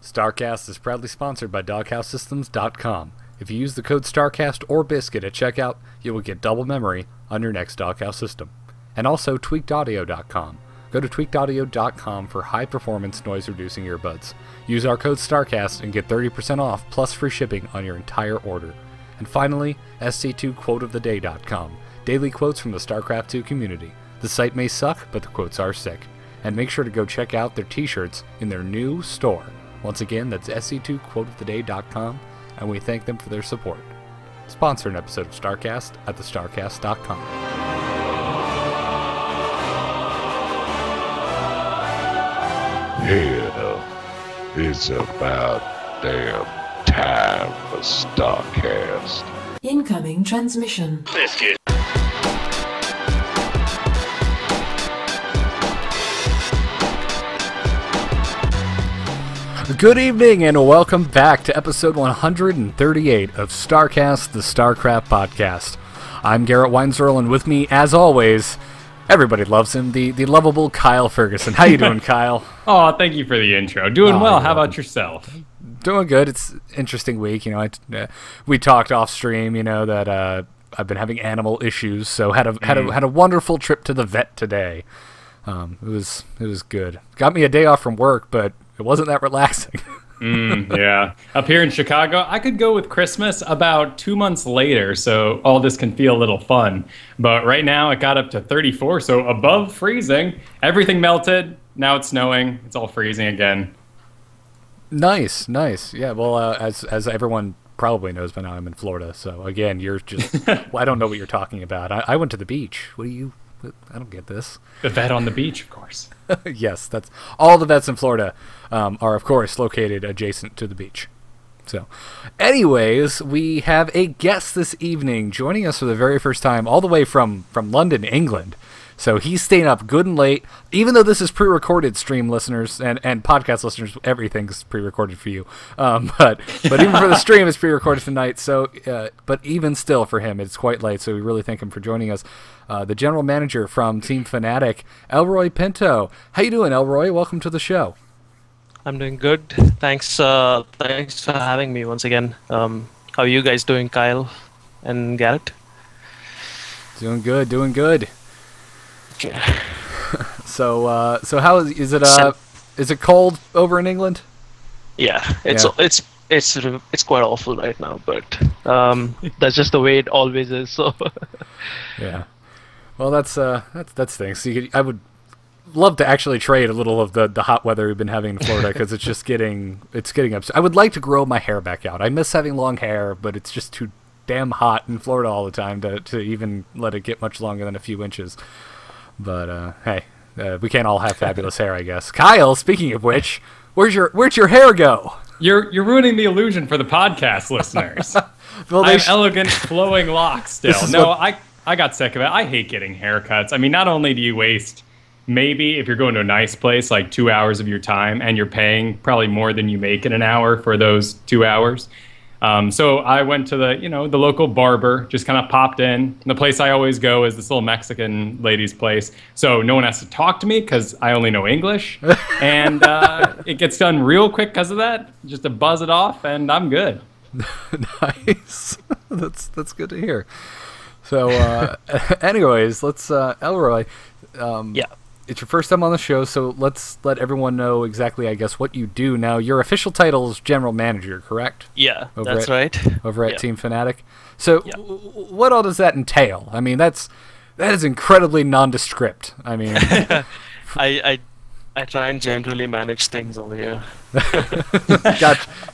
StarCast is proudly sponsored by DogHouseSystems.com. If you use the code StarCast or Biscuit at checkout, you will get double memory on your next Doghouse system. And also TweakedAudio.com. Go to TweakedAudio.com for high-performance noise-reducing earbuds. Use our code StarCast and get 30% off plus free shipping on your entire order. And finally, SC2QuoteOfTheDay.com. Daily quotes from the StarCraft 2 community. The site may suck, but the quotes are sick. And make sure to go check out their t-shirts in their new store. Once again, that's SC2QuoteOfTheDay.com, and we thank them for their support. Sponsor an episode of StarCast at thestarcast.com. Hell, it's about damn time for StarCast. Incoming transmission. Biscuit. Good evening and welcome back to episode 138 of StarCast, the StarCraft podcast. I'm Garrett Weinzerl, and with me, as always, everybody loves him, the lovable Kyle Ferguson. How you doing, Kyle? Oh, thank you for the intro. Doing well. How about yourself? Doing good. It's an interesting week. You know, we talked off stream. You know that I've been having animal issues, so had a wonderful trip to the vet today. It was good. Got me a day off from work, but it wasn't that relaxing. Yeah. Up here in Chicago, I could go with Christmas about 2 months later, so all this can feel a little fun. But right now, it got up to 34, so above freezing. Everything melted. Now it's snowing. It's all freezing again. Nice. Yeah, well, as everyone probably knows by now, I'm in Florida. So, again, you're just... well, I don't know what you're talking about. I went to the beach. I don't get this. The vet on the beach, of course. Yes, that's all the vets in Florida are, of course, located adjacent to the beach. So, anyways, we have a guest this evening joining us for the very first time, all the way from London, England. So he's staying up good and late, even though this is pre-recorded, stream listeners and podcast listeners. Everything's pre-recorded for you, but even for the stream, it's pre-recorded tonight. So, but even still, for him, it's quite late. So we really thank him for joining us. The general manager from Team Fnatic, Elroy Pinto. How you doing, Elroy? Welcome to the show. I'm doing good. Thanks for having me once again. How are you guys doing, Kyle and Garrett? Doing good. Okay. So how is it? Is it cold over in England? Yeah, it's quite awful right now, but that's just the way it always is. So yeah. Well, that's things. So I would love to actually trade a little of the hot weather we've been having in Florida because it's just getting upset. I would like to grow my hair back out. I miss having long hair, but it's just too damn hot in Florida all the time to even let it get much longer than a few inches. But hey, we can't all have fabulous hair, I guess. Kyle, speaking of which, where's your hair go? You're ruining the illusion for the podcast listeners. Well, I have elegant, flowing locks still. No, I got sick of it. I hate getting haircuts. I mean, not only do you waste, maybe if you're going to a nice place, like 2 hours of your time, and you're paying probably more than you make in an hour for those 2 hours. So I went to the local barber, just kind of popped in. The place I always go is this little Mexican lady's place. So no one has to talk to me because I only know English. And it gets done real quick because of that. Just to buzz it off, and I'm good. Nice. That's good to hear. So anyways, let's, Elroy. yeah. It's your first time on the show, so let's let everyone know exactly, I guess, what you do. Now, your official title is General Manager, correct? Yeah, that's right. Over at Team Fnatic. So, what all does that entail? I mean, that is incredibly nondescript. I mean, I try and generally manage things over here.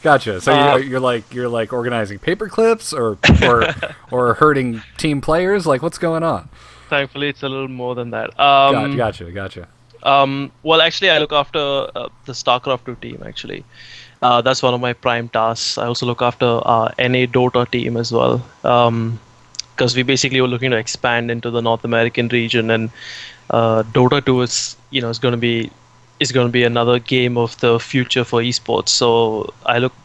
Gotcha. So you're like organizing paper clips or hurting team players. Like, what's going on? Thankfully, it's a little more than that. Gotcha. Well, actually, I look after the StarCraft 2 team, actually. That's one of my prime tasks. I also look after NA Dota team as well. Because we basically were looking to expand into the North American region, and Dota 2 is going to be another game of the future for esports. So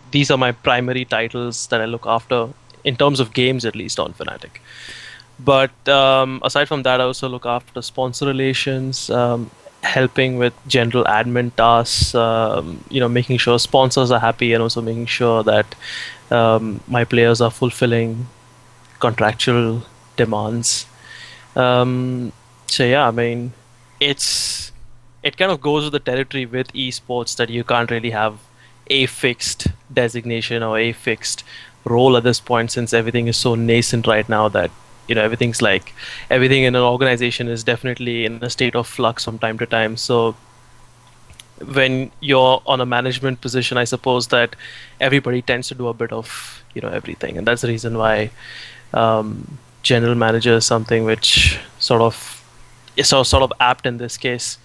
these are my primary titles that I look after in terms of games, at least on Fnatic. But aside from that, I also look after sponsor relations, helping with general admin tasks, making sure sponsors are happy, and also making sure that my players are fulfilling contractual demands. So yeah, I mean, it kind of goes with the territory with esports that you can't really have a fixed designation or a fixed role at this point, since everything is so nascent right now that everything in an organization is definitely in a state of flux from time to time. So when you're on a management position, I suppose that everybody tends to do a bit of everything, and that's the reason why general manager is something which is sort of apt in this case.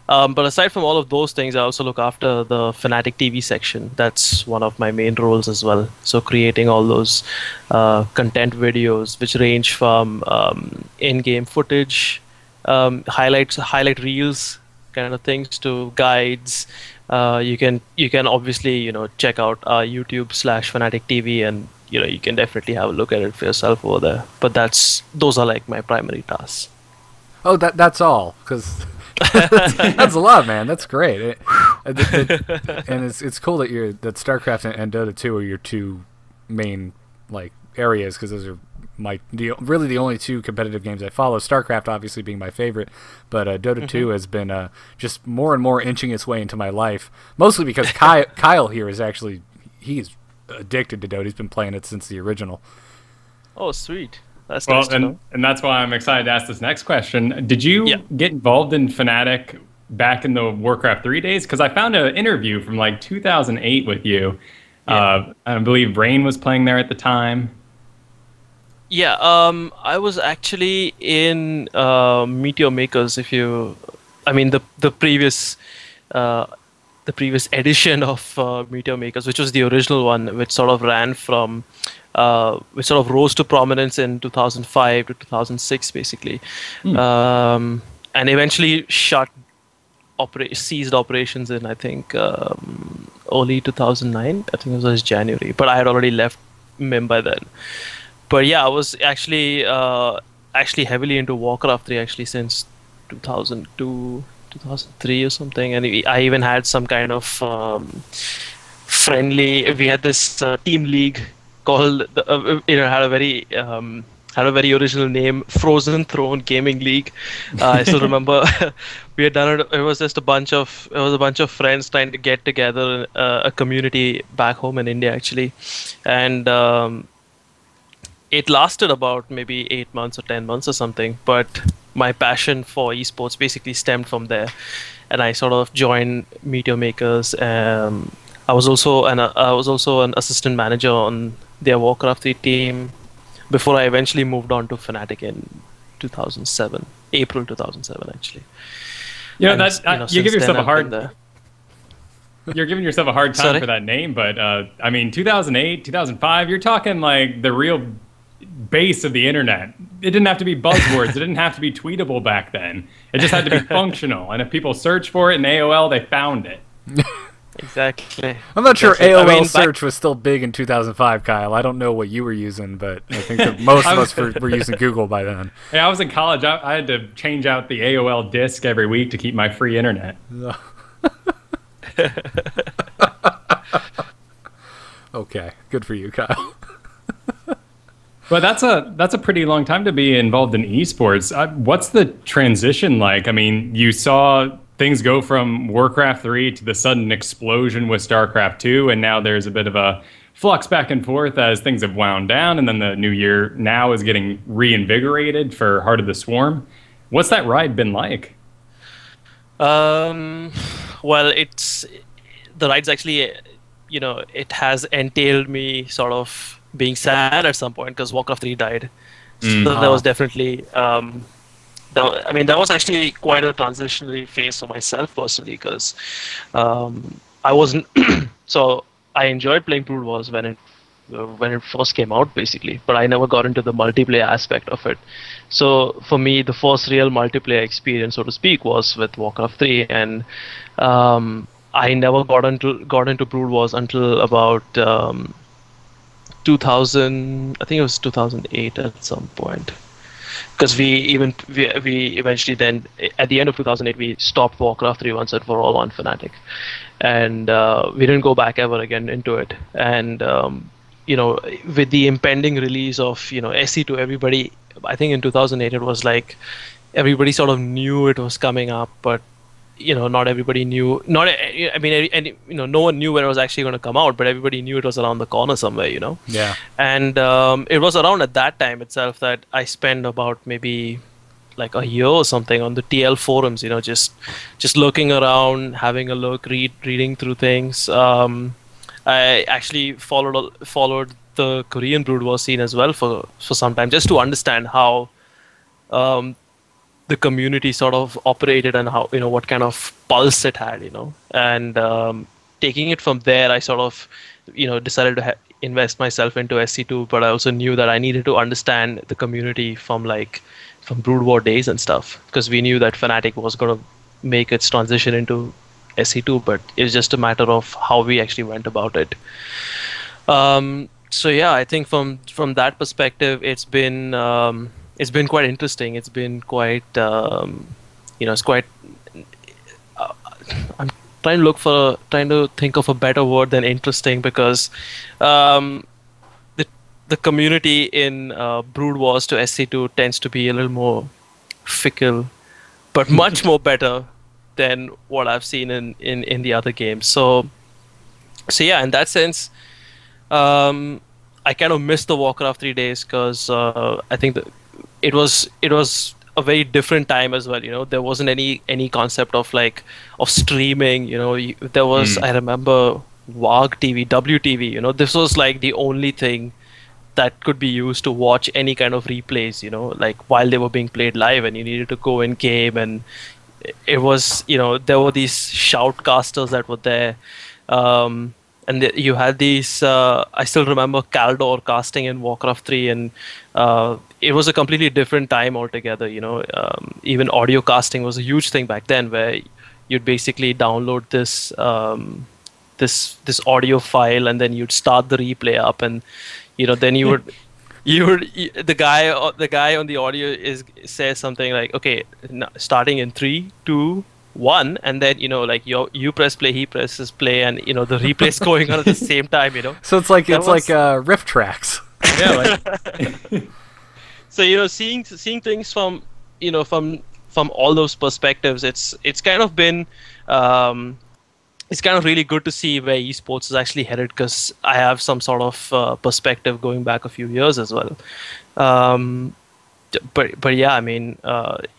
But aside from all of those things, I also look after the Fnatic TV section. That's one of my main roles as well. So creating all those content videos, which range from in-game footage, highlight reels, kind of things, to guides. You can obviously check out our YouTube/Fnatic TV, and you can definitely have a look at it for yourself over there. But those are like my primary tasks. Oh, that's all, because. That's a lot, man. That's great. And it's cool that StarCraft and Dota 2 are your two main areas, because those are really the only two competitive games I follow. StarCraft obviously being my favorite, but Dota 2 has been just more and more inching its way into my life. Mostly because Kyle here he's addicted to Dota. He's been playing it since the original. Oh, sweet. That's well, nice to know. And that's why I'm excited to ask this next question. Did you get involved in Fnatic back in the Warcraft 3 days? Because I found an interview from 2008 with you. I believe Rain was playing there at the time. Yeah, I was actually in Meteor Makers. The previous edition of Meteor Makers, which was the original one, which sort of rose to prominence in 2005 to 2006, basically, and eventually ceased operations in, I think, early 2009. I think it was January, but I had already left MIM by then. But yeah, I was actually heavily into Warcraft 3 since 2002, 2003 or something, and I even had some kind of friendly. We had this team league called had a very original name, Frozen Throne Gaming League. I still remember we had done it. It was a bunch of friends trying to get together, a community back home in India actually, and it lasted about maybe 8 months or 10 months or something. But my passion for esports basically stemmed from there, and I sort of joined Meteor Makers. I was also an assistant manager on their Warcraft 3 team before I eventually moved on to Fnatic in 2007, April 2007 actually. You're giving yourself a hard. You're giving yourself a hard time for that name, but 2008, 2005, you're talking the real base of the internet. It didn't have to be buzzwords. It didn't have to be tweetable back then. It just had to be functional. And if people searched for it in AOL, they found it. Exactly. I'm not sure AOL search was still big in 2005, Kyle. I don't know what you were using, but I think that most of us were using Google by then. Yeah, I was in college. I had to change out the AOL disk every week to keep my free internet. Okay, good for you, Kyle. But that's a pretty long time to be involved in esports. What's the transition like? I mean, you saw things go from Warcraft 3 to the sudden explosion with StarCraft 2, and now there's a bit of a flux back and forth as things have wound down, and then the new year now is getting reinvigorated for Heart of the Swarm. What's that ride been like? Well, the ride's actually, it has entailed me sort of being sad at some point because Warcraft 3 died. So that was definitely, that was actually quite a transitionary phase for myself personally, because I wasn't, so I enjoyed playing Brood Wars when it first came out, basically, but I never got into the multiplayer aspect of it. So for me, the first real multiplayer experience, so to speak, was with Warcraft 3, and I never got into Brood Wars until about 2000. I think it was 2008 at some point. because we eventually then at the end of 2008 we stopped Warcraft 3 once and for all on Fnatic, and we didn't go back ever again into it. And with the impending release of SE2, everybody, I think in 2008 it was like everybody sort of knew it was coming up, but not everybody knew. No one knew when it was actually going to come out, but everybody knew it was around the corner somewhere. Yeah. And it was around at that time itself that I spent about maybe like a year or something on the TL forums. Just looking around, having a look, reading through things. I actually followed the Korean Brood War scene as well for some time, just to understand how the community sort of operated and how what kind of pulse it had, and taking it from there, I sort of decided to invest myself into SC2, but I also knew that I needed to understand the community from Brood War days and stuff, because we knew that Fnatic was going to make its transition into SC2, but it was just a matter of how we actually went about it. So yeah, I think from that perspective, it's been quite interesting. It's been quite, it's quite. I'm trying to think of a better word than interesting, because the community in Brood Wars to SC2 tends to be a little more fickle, but much more better than what I've seen in the other games. So yeah, in that sense, I kind of missed the Warcraft 3 days, because I think that it was a very different time as well. There wasn't any concept of streaming. There was, I remember, WAG TV, WTV. This was like the only thing that could be used to watch any kind of replays, while they were being played live, and you needed to go in game, and it was, there were these shoutcasters that were there. And you had these, I still remember Kaldor casting in Warcraft 3, and it was a completely different time altogether. Even audio casting was a huge thing back then, where you'd basically download this this audio file, and then you'd start the replay up, and then you would the guy on the audio says something like, okay, starting in 3, 2, 1, and then you press play, he presses play, and the replay's going on at the same time. So it's like riff tracks. Yeah. So seeing things from from all those perspectives, it's kind of been it's kind of really good to see where esports is actually headed, because I have some sort of perspective going back a few years as well. But yeah, I mean,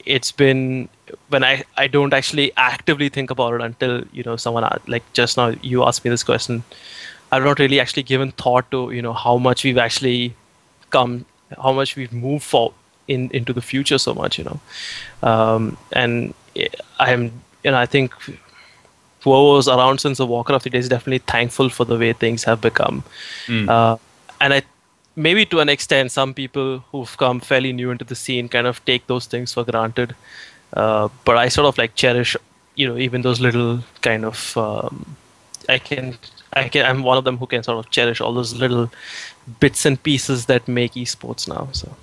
it's been, when I don't actually actively think about it until someone, like just now you asked me this question. I've not really actually given thought to how much we've actually come, how much we've moved into the future so much, and I think whoever was around since the Warcraft days is definitely thankful for the way things have become. And maybe to an extent, some people who've come fairly new into the scene kind of take those things for granted. But I sort of cherish, even those little kind of, I'm one of them who can sort of cherish all those little bits and pieces that make esports now. So.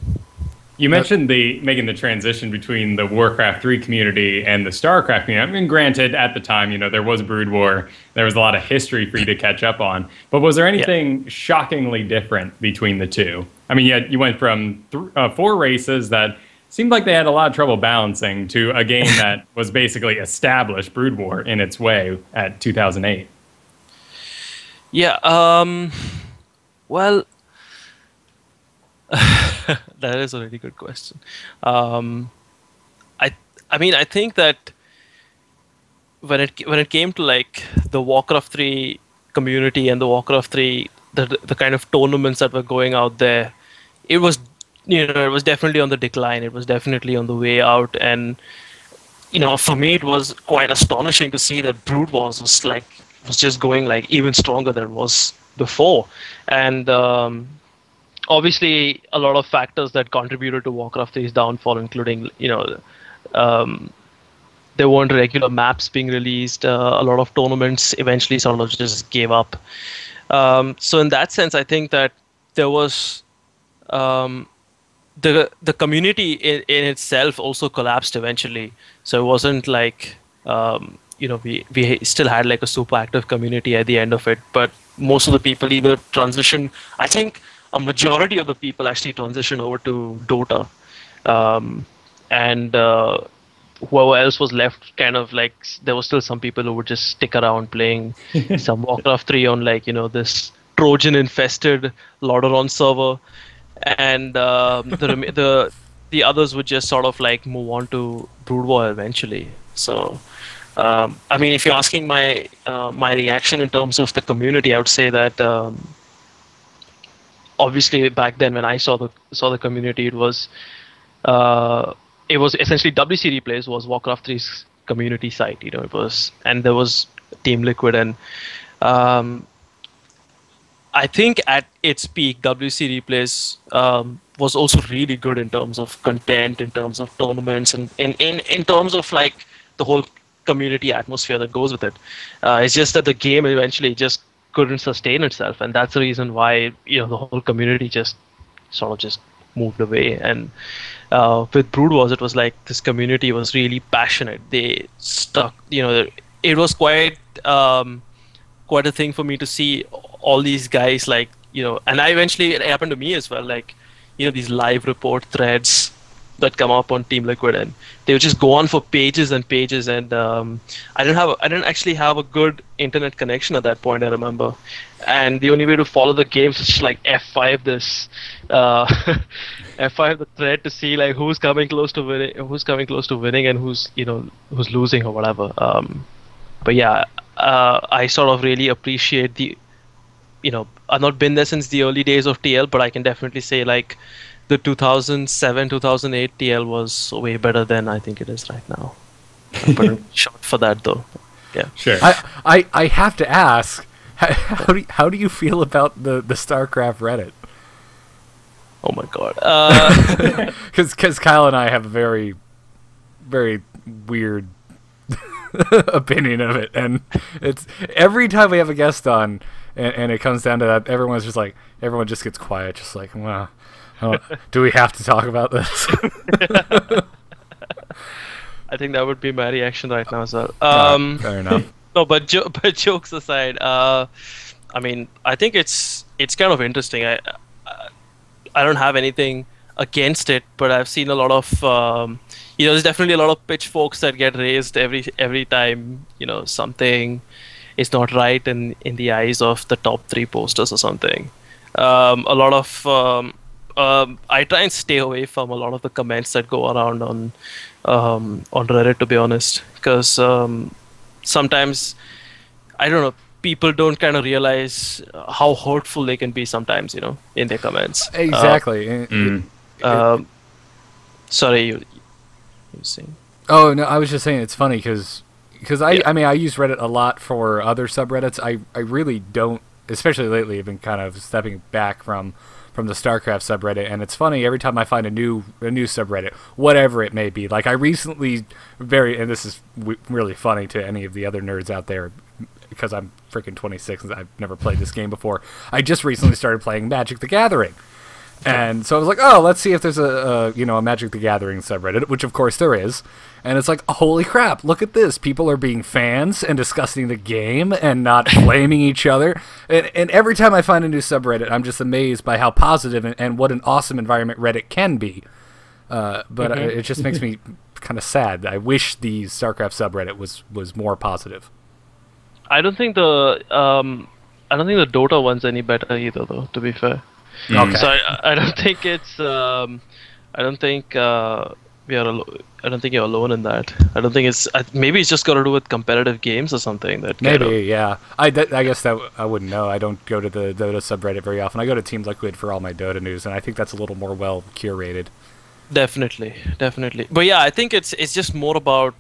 You mentioned making the transition between the Warcraft 3 community and the StarCraft community. I mean, granted, at the time, there was Brood War. There was a lot of history for you to catch up on. But was there anything shockingly different between the two? I mean, you went from 4 races that seemed like they had a lot of trouble balancing to a game that was basically established, Brood War, in its way at 2008. Yeah, well... that is a really good question. I mean, I think that when it came to the Warcraft 3 community and the Warcraft 3, the kind of tournaments that were going out there, it was it was definitely on the decline. It was definitely on the way out, and for me it was quite astonishing to see that Brood Wars was just going even stronger than it was before, and obviously, a lot of factors that contributed to Warcraft 3's downfall, including, there weren't regular maps being released. A lot of tournaments eventually sort of just gave up. So in that sense, I think that there was the community in itself also collapsed eventually. So it wasn't like we still had like a super active community at the end of it, but most of the people either transitioned. I think a majority of the people actually transitioned over to Dota, and whoever else was left, kind of like there were still some people who would just stick around playing some Warcraft 3 on like this Trojan infested Lordaeron server, and the others would just sort of like move on to Brood War eventually. So I mean, if you're asking my my reaction in terms of the community, I would say that obviously back then when I saw the community, it was essentially WC Replays was Warcraft 3's community site. It was, and there was Team Liquid, and I think at its peak, WC Replays was also really good in terms of content, in terms of tournaments, and in terms of like the whole community atmosphere that goes with it. It's just that the game eventually just couldn't sustain itself, and that's the reason why the whole community just sort of just moved away. And with Brood Wars, it was like this community was really passionate. They stuck. It was quite a thing for me to see all these guys like and it happened to me as well. Like these live report threads that come up on Team Liquid, and they would just go on for pages and pages. And I didn't actually have a good internet connection at that point, I remember. And the only way to follow the games is just like F5 this F5 the thread to see like who's coming close to winning, and who's losing or whatever. But yeah, I sort of really appreciate I've not been there since the early days of TL, but I can definitely say like the 2007 2008 TL was way better than I think it is right now. But short for that though. Yeah, sure. I have to ask, how do you feel about the StarCraft Reddit? Oh my god. Because Kyle and I have a very, very weird opinion of it, and it's every time we have a guest on, and it comes down to that, everyone just gets quiet, just like, wow, do we have to talk about this? I think that would be my reaction right now as well. Fair enough. No, but jokes aside, I mean, I think it's kind of interesting. I don't have anything against it, but I've seen a lot of there's definitely a lot of pitchforks that get raised every time something is not right in the eyes of the top 3 posters or something. A lot of I try and stay away from a lot of the comments that go around on Reddit, to be honest, because sometimes, I don't know, people don't kind of realize how hurtful they can be sometimes, in their comments. Exactly. Sorry, you were saying? Oh no, I was just saying it's funny because I mean I use Reddit a lot for other subreddits. I really don't, especially lately. I've been kind of stepping back from the StarCraft subreddit, and it's funny every time I find a new subreddit, whatever it may be. Like I recently, and this is really funny to any of the other nerds out there, because I'm freaking 26 and I've never played this game before. I just recently started playing Magic the Gathering. And so I was like, oh, let's see if there's a Magic the Gathering subreddit, which of course there is. And it's like, holy crap, look at this. People are being fans and discussing the game and not blaming each other. And every time I find a new subreddit, I'm just amazed by how positive and what an awesome environment Reddit can be. But it just makes me kind of sad. I wish the StarCraft subreddit was more positive. I don't think the Dota one's any better either, though, to be fair. Okay. So I don't think it's I don't think I don't think you're alone in that. I don't think it's maybe it's just got to do with competitive games or something. That maybe yeah. I guess that I wouldn't know. I don't go to the Dota subreddit very often. I go to Team Liquid for all my Dota news, and I think that's a little more well curated. Definitely. But yeah, I think it's just more about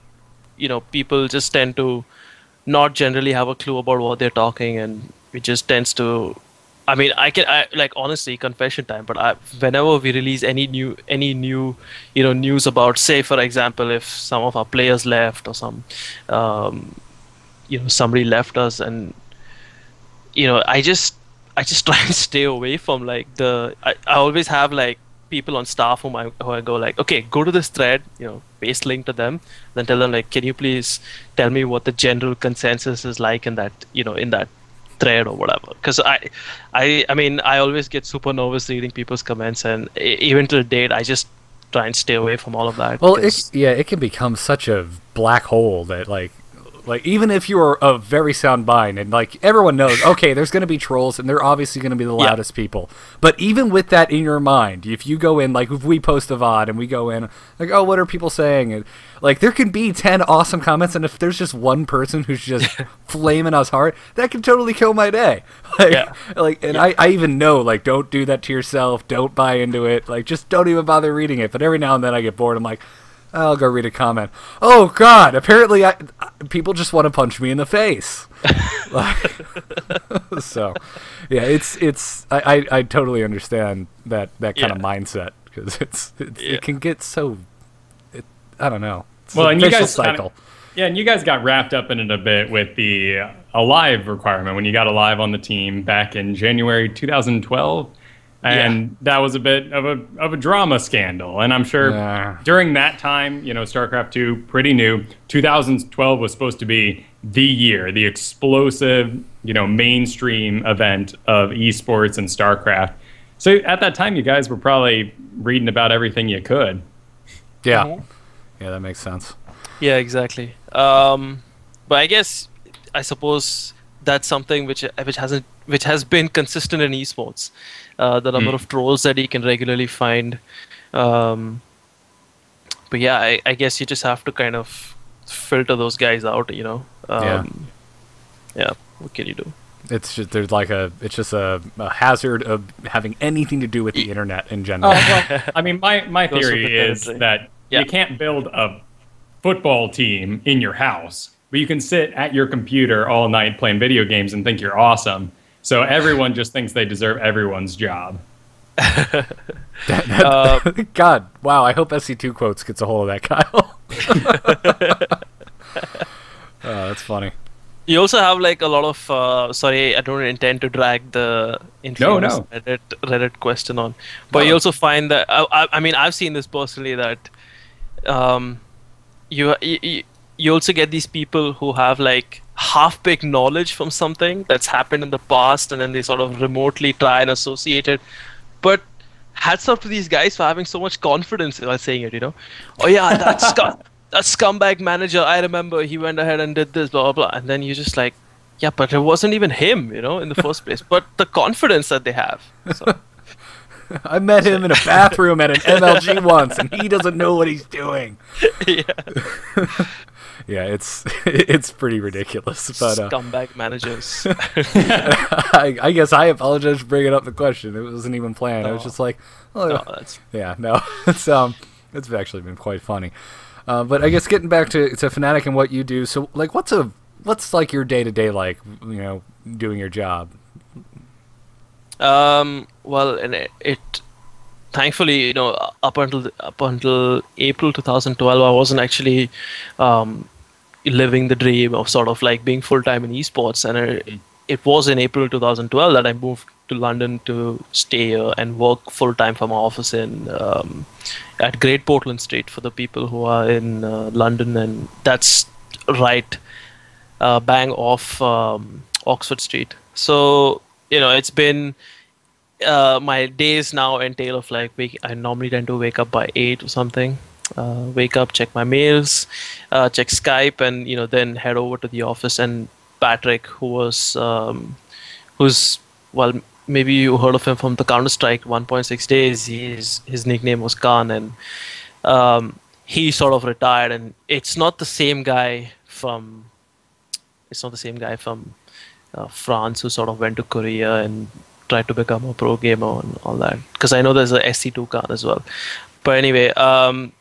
people just tend to not generally have a clue about what they're talking, and it just tends to. I mean, I like honestly, confession time. But whenever we release any new news about, say for example, if some of our players left or somebody left us, and I just try and stay away from like I always have like people on staff who I go like, okay, go to this thread, paste link to them, then tell them like, can you please tell me what the general consensus is like in that, in that thread or whatever. Because I mean, I always get super nervous reading people's comments, and even till date, I just try and stay away from all of that. Well, it can become such a black hole that like even if you are a very sound mind and like everyone knows, okay, there's going to be trolls and they're obviously going to be the loudest people. But even with that in your mind, if you go in, like if we post a VOD and we go in like, oh, what are people saying? And like there can be 10 awesome comments, and if there's just one person who's just flaming us hard, that can totally kill my day. I even know, like, don't do that to yourself. Don't buy into it. Like, just don't even bother reading it. But every now and then I get bored. I'm like, I'll go read a comment. Oh God! Apparently, people just want to punch me in the face. So, yeah, it's. I totally understand that kind of mindset, because it can get so. I don't know. It's well, a and you vicious guys cycle. and you guys got wrapped up in it a bit with the Alive requirement when you got Alive on the team back in January 2012. And that was a bit of a drama scandal. And I'm sure during that time, StarCraft 2, pretty new. 2012 was supposed to be the year, the explosive, mainstream event of esports and StarCraft. So at that time, you guys were probably reading about everything you could. Yeah. Mm-hmm. Yeah, that makes sense. Yeah, exactly. But I suppose that's something which has been consistent in esports. The number of trolls that you can regularly find. But yeah, I guess you just have to kind of filter those guys out, Yeah, what can you do? It's just it's just a hazard of having anything to do with the internet in general. Well, I mean, my theory is that you can't build a football team in your house, but you can sit at your computer all night playing video games and think you're awesome. So everyone just thinks they deserve everyone's job. God, wow, I hope SC2 Quotes gets a hold of that, Kyle. That's funny. You also have like a lot of, sorry, I don't intend to drag the infamous Reddit question on, but you also find that, I mean, I've seen this personally, that you also get these people who have like half-baked knowledge from something that's happened in the past, and then they sort of remotely try and associate it. But hats off to these guys for having so much confidence while saying it, Oh yeah, that scumbag manager, I remember he went ahead and did this, blah, blah, blah. And then you're just like, yeah, but it wasn't even him, in the first place. But the confidence that they have. So. I met him in a bathroom at an MLG once, and he doesn't know what he's doing. Yeah. Yeah, it's pretty ridiculous. But scumbag managers. I guess I apologize for bringing up the question. It wasn't even planned. I was just like, it's actually been quite funny. But I guess getting back to Fnatic and what you do. So like, what's like your day-to-day like? Doing your job. Well, and it thankfully, up until April 2012, I wasn't actually living the dream of sort of like being full-time in esports, and it was in April 2012 that I moved to London to stay here and work full-time from my office at Great Portland Street, for the people who are in London, and that's right bang off Oxford Street. So it's been my days now entail of like I normally tend to wake up by 8 or something. Wake up, check my mails, check Skype, and then head over to the office. And Patrick, who's well, maybe you heard of him from the Counter-Strike 1.6 days. His nickname was Khan, and he sort of retired. And it's not the same guy from France who sort of went to Korea and tried to become a pro gamer and all that. Because I know there's a SC2 Khan as well. But anyway,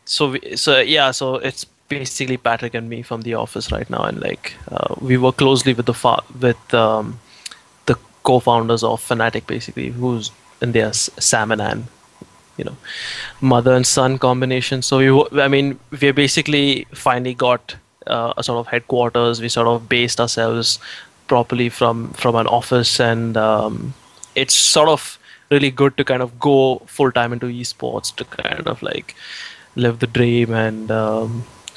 so it's basically Patrick and me from the office right now, and like we work closely with the co-founders of Fnatic, basically, who's in their Sam and Ann, mother and son combination. So we basically finally got a sort of headquarters. We sort of based ourselves properly from an office, and it's sort of really good to kind of go full time into esports to kind of like live the dream and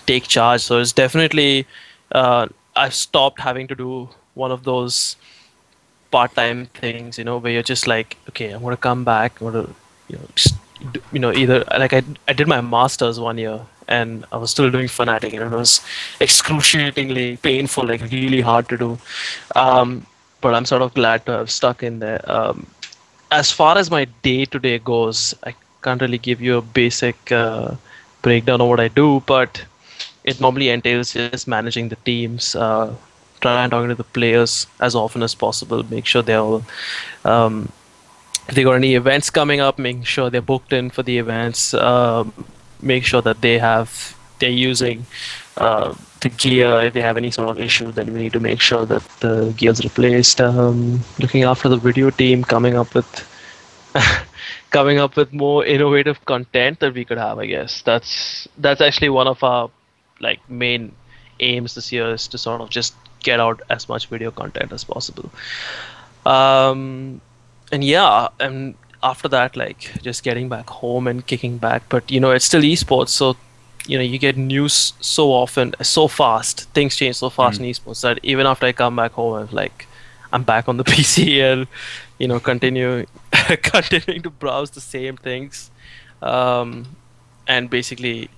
take charge. So it's definitely I've stopped having to do one of those part-time things, where you're just like, okay, I'm gonna come back, I'm gonna, just, either like I did my masters 1 year and I was still doing Fnatic, and it was excruciatingly painful, like really hard to do. But I'm sort of glad to have stuck in there. As far as my day-to-day goes, I can't really give you a basic breakdown of what I do, but it normally entails just managing the teams, try and talking to the players as often as possible, make sure they're all, if they got any events coming up, making sure they're booked in for the events, make sure that they're using the gear. If they have any sort of issue, then we need to make sure that the gear's replaced. Looking after the video team, coming up with more innovative content that we could have. I guess that's actually one of our like main aims this year, is to sort of just get out as much video content as possible. And after that, like just getting back home and kicking back. But it's still esports, so you get news so often, so fast. Things change so fast in esports that even after I come back home, I'm back on the PC and continuing to browse the same things, and basically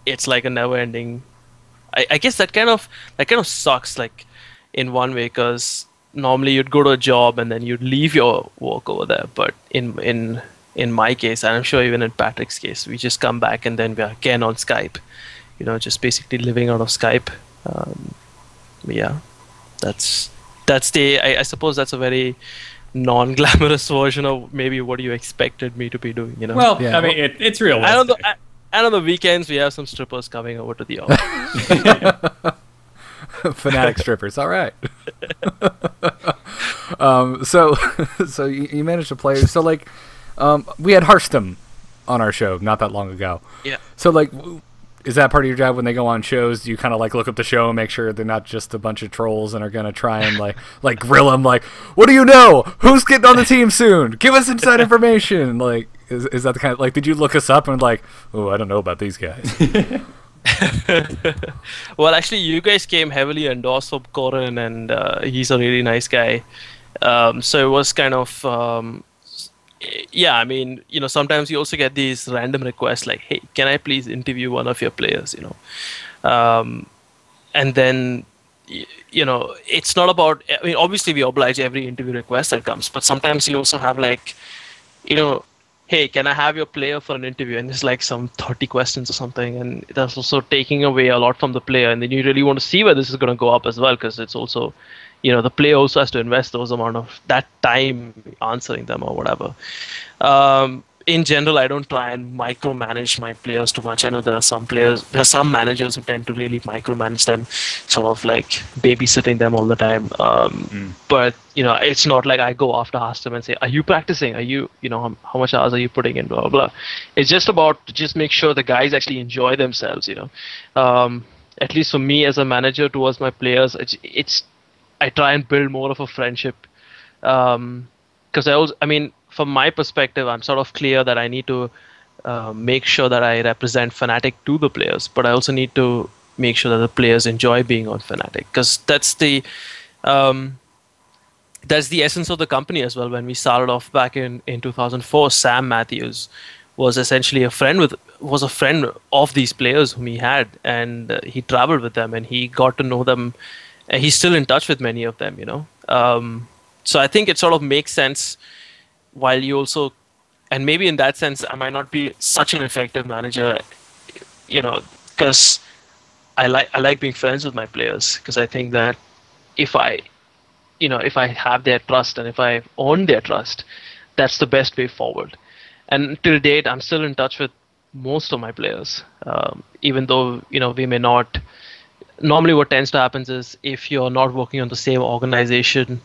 it's like a never-ending. I guess that kind of sucks, like in one way, because normally you'd go to a job and then you'd leave your work over there. But in my case, and I'm sure even in Patrick's case, we just come back and then we're again on Skype, just basically living out of Skype. Yeah, that's I suppose that's a very non-glamorous version of maybe what you expected me to be doing. Well, yeah. I mean, it's realistic. And on the weekends, we have some strippers coming over to the office. Fnatic strippers, all right. So you managed to play. So like, we had Hearthstone on our show not that long ago. Yeah. So like, is that part of your job when they go on shows? Do you kind of like look up the show and make sure they're not just a bunch of trolls and are gonna try and like grill them? Like, what do you know? Who's getting on the team soon? Give us inside information. Like, is that the kind of, like, did you look us up and like, oh, I don't know about these guys? Well, actually, you guys came heavily endorsed from Corin, and he's a really nice guy. So it was kind of, yeah, I mean, sometimes you also get these random requests like, hey, can I please interview one of your players, and then, it's not about, I mean, obviously we oblige every interview request that comes, but sometimes you also have like, hey, can I have your player for an interview? And it's like some 30 questions or something. And that's also taking away a lot from the player. And then you really want to see where this is going to go up as well, because it's also, the player also has to invest those amount of that time answering them or whatever. In general, I don't try and micromanage my players too much. I know there are some managers who tend to really micromanage them, sort of like babysitting them all the time. But it's not like I go after Hearthstone and say, "Are you practicing? Are you, how much hours are you putting in?" Blah blah blah. It's just about just make sure the guys actually enjoy themselves. At least for me as a manager towards my players, I try and build more of a friendship, because from my perspective, I'm sort of clear that I need to make sure that I represent Fnatic to the players, but I also need to make sure that the players enjoy being on Fnatic, because that's the essence of the company as well. When we started off back in 2004, Sam Matthews was essentially a friend of these players whom he had, and he traveled with them and he got to know them, and he's still in touch with many of them. So I think it sort of makes sense. While you also, and maybe in that sense, I might not be such an effective manager, because I like being friends with my players, because I think that if I have their trust and if I own their trust, that's the best way forward. And till date, I'm still in touch with most of my players, even though we may not. Normally, what tends to happen is if you're not working on the same organization,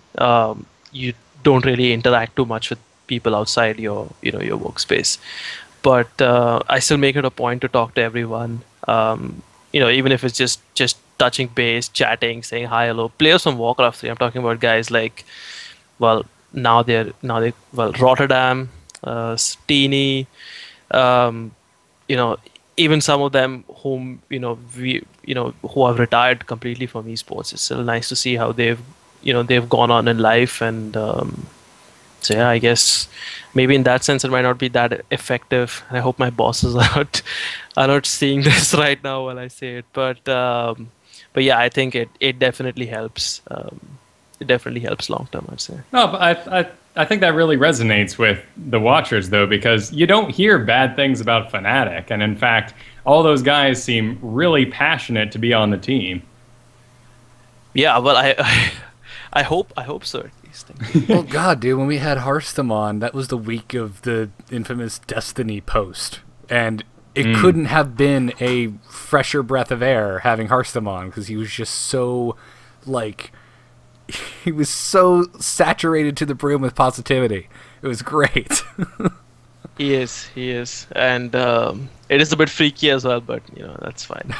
you don't really interact too much with people outside your your workspace. But I still make it a point to talk to everyone, even if it's just touching base, chatting, saying hi, hello. Players from Warcraft 3, I'm talking about guys like, well, Rotterdam, Steenie, even some of them whom who have retired completely from esports. It's still nice to see how they've gone on in life, and so yeah, I guess maybe in that sense it might not be that effective. I hope my bosses are not seeing this right now while I say it, but yeah, I think it definitely helps. It definitely helps long term, I'd say. No, but I think that really resonates with the watchers, though, because you don't hear bad things about Fnatic, and in fact, all those guys seem really passionate to be on the team. Yeah, well, I hope so at least. Well, God, dude, when we had Hearthstone on, that was the week of the infamous Destiny post, and it couldn't have been a fresher breath of air having Hearthstone on, because he was just so, he was so saturated to the brim with positivity. It was great. He is, and it is a bit freaky as well, but that's fine.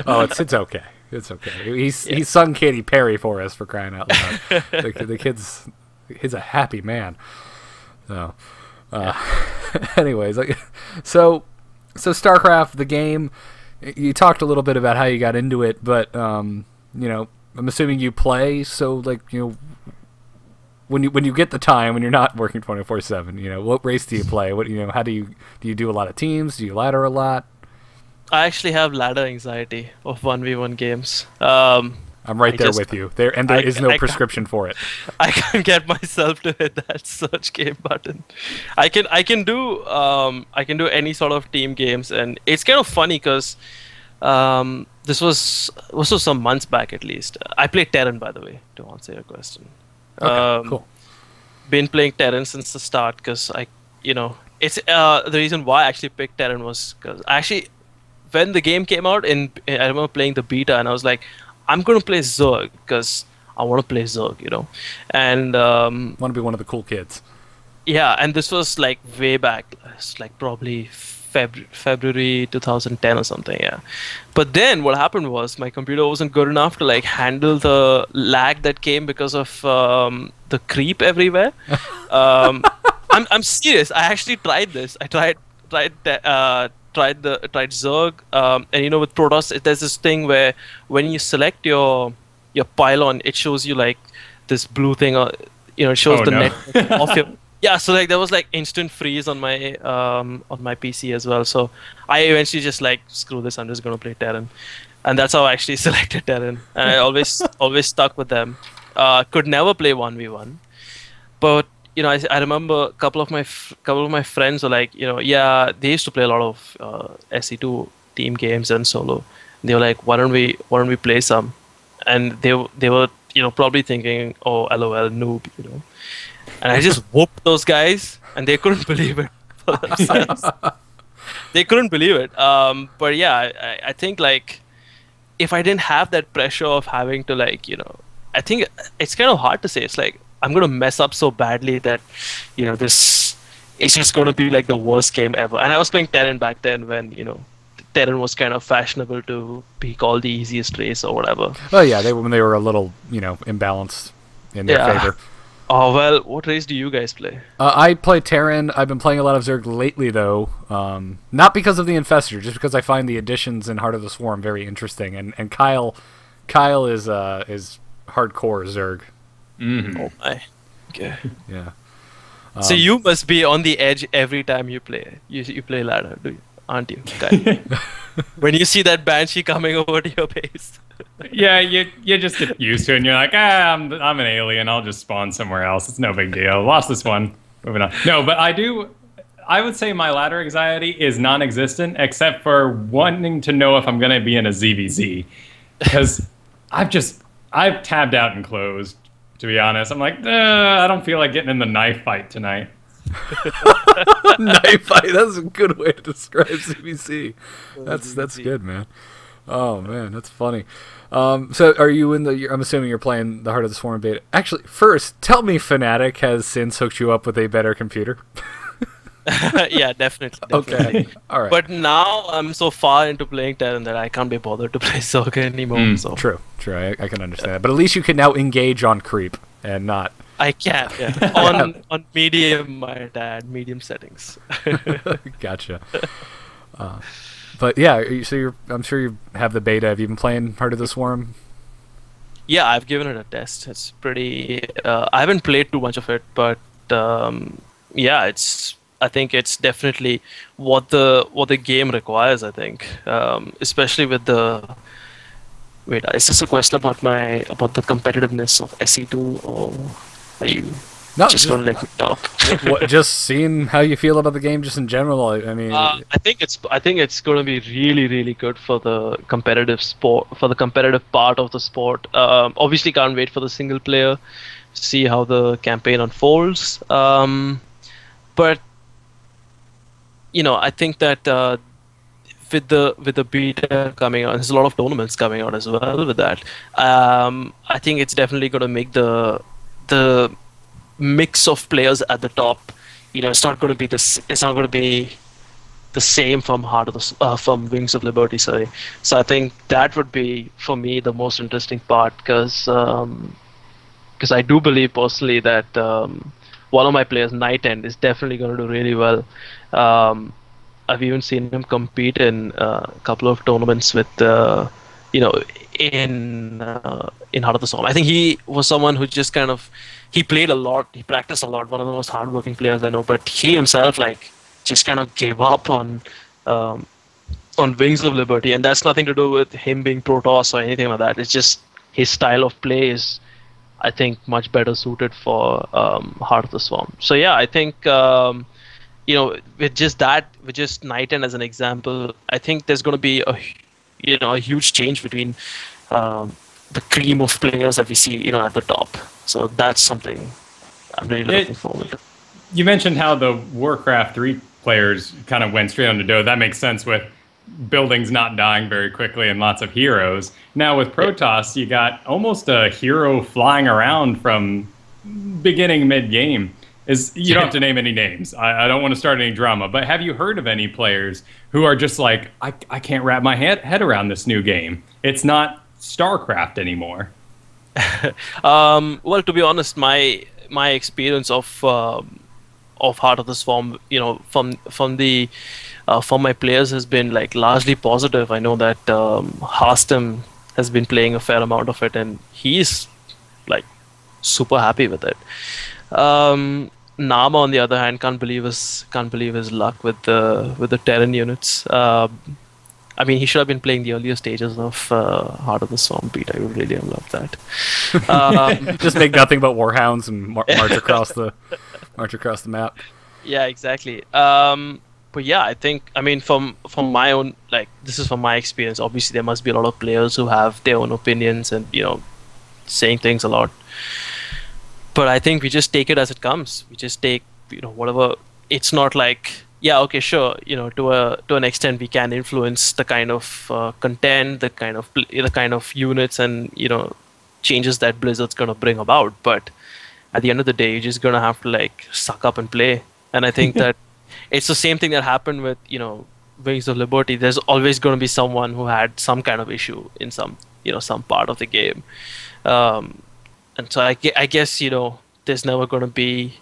Oh, it's okay. It's okay. He's sung Katy Perry for us, for crying out loud. the he's a happy man. So, anyways, so StarCraft, the game. You talked a little bit about how you got into it, but I'm assuming you play. So when you get the time, when you're not working 24/7, what race do you play? How do you do a lot of teams? Do you ladder a lot? I actually have ladder anxiety of 1v1 games. I'm right there with you. There is no prescription for it. I can't get myself to hit that search game button. I can do any sort of team games, and it's kind of funny because this was some months back at least. I played Terran, by the way, to answer your question. Okay, cool. Been playing Terran since the start because it's the reason why I actually picked Terran was because when the game came out, I remember playing the beta, and I was like, I'm going to play Zerg because I want to play Zerg, and want to be one of the cool kids. Yeah, and this was way back, it's probably February 2010 or something. Yeah, but then what happened was my computer wasn't good enough to handle the lag that came because of the creep everywhere. I'm serious. I actually tried this. I tried Zerg, and with Protoss, there's this thing where when you select your pylon, it shows you this blue thing, it shows net of your. Yeah, so there was instant freeze on my PC as well. So I eventually just screw this, I'm just gonna play Terran, and that's how I actually selected Terran, and I always stuck with them. Could never play 1v1, but I remember a couple of my friends were they used to play a lot of SE2 team games and solo. They were like, why don't we play some? And they were probably thinking, oh, LOL, noob, And I just whooped those guys, and they couldn't believe it for themselves. They couldn't believe it. But yeah, I think if I didn't have that pressure of having to I think it's kind of hard to say. It's I'm gonna mess up so badly that it's just gonna be the worst game ever. And I was playing Terran back then when Terran was kind of fashionable to be called the easiest race or whatever. Oh yeah, when they were a little imbalanced in their favor. Oh well, what race do you guys play? I play Terran. I've been playing a lot of Zerg lately though, not because of the Infestor, just because I find the additions in Heart of the Swarm very interesting. And Kyle is hardcore Zerg. Mm-hmm. Oh my. Okay. Yeah. So you must be on the edge every time you play. You play ladder, aren't you? When you see that Banshee coming over to your base. Yeah, you just get used to it, and you're like, I'm an alien. I'll just spawn somewhere else. It's no big deal. Lost this one. Moving on. No, but I would say my ladder anxiety is non-existent, except for wanting to know if I'm going to be in a ZVZ, because I've tabbed out and closed. To be honest, I'm like, I don't feel like getting in the knife fight tonight. Knife fight. That's a good way to describe CBC. That's good, man. Oh man, that's funny. So are you in the? I'm assuming you're playing the Heart of the Swarm beta. Actually, first, tell me, Fnatic has since hooked you up with a better computer. Yeah, definitely. Okay, all right. But now I'm so far into playing Terran that I can't be bothered to play Soka anymore. So. True. I can understand that. But at least you can now engage on creep and not I can, yeah. On medium, my dad, medium settings. Gotcha. But yeah, I'm sure you have the beta. Have you been playing Heart of the Swarm? Yeah, I've given it a test. It's pretty. I haven't played too much of it, but yeah, I think it's definitely what the game requires. I think, especially with the. Wait, is this a question about the competitiveness of SE2, or are you just gonna let me talk? Just seeing how you feel about the game, just in general. I mean, I think it's going to be really, really good for the competitive sport, for the competitive part of the sport. Obviously, can't wait for the single player, see how the campaign unfolds. But I think that with the beta coming out, there's a lot of tournaments coming out as well with that. I think it's definitely going to make the mix of players at the top. It's not going to be It's not going to be the same from from Wings of Liberty. Sorry. So I think that would be for me the most interesting part, because I do believe personally that one of my players, Night End, is definitely going to do really well. I've even seen him compete in a couple of tournaments with, in Heart of the Storm. I think he was someone who just he played a lot, he practiced a lot, one of the most hardworking players I know, but he himself just kind of gave up on Wings of Liberty, and that's nothing to do with him being Protoss or anything like that. It's just his style of play is, I think, much better suited for Heart of the Swarm. So yeah, I think with just Night End as an example, I think there's going to be a huge change between the cream of players that we see at the top. So that's something I'm really looking forward to. You mentioned how the Warcraft 3 players kind of went straight on to Dota. That makes sense with buildings not dying very quickly and lots of heroes. Now with Protoss, you got almost a hero flying around from beginning mid-game. You don't have to name any names. I don't want to start any drama, but have you heard of any players who are just like, I can't wrap my head around this new game. It's not StarCraft anymore. Well, to be honest, my experience of Heart of the Swarm, from my players has been largely positive. I know that Harstem has been playing a fair amount of it, and he's super happy with it. Nama, on the other hand, can't believe his luck with the Terran units. I mean, he should have been playing the earlier stages of Heart of the Swarm beta. I would really have loved that. Just make nothing but warhounds and march across the map. Yeah, exactly. But yeah, I think, from my own, this is from my experience. Obviously, there must be a lot of players who have their own opinions and saying things a lot. But I think we just take it as it comes. We just take whatever. It's not yeah, okay, sure. To an extent, we can influence the kind of content, the kind of units, and changes that Blizzard's gonna bring about. But at the end of the day, you're just gonna have to suck up and play. And I think that it's the same thing that happened with Wings of Liberty. There's always gonna be someone who had some kind of issue in some part of the game. And so I guess there's never going to be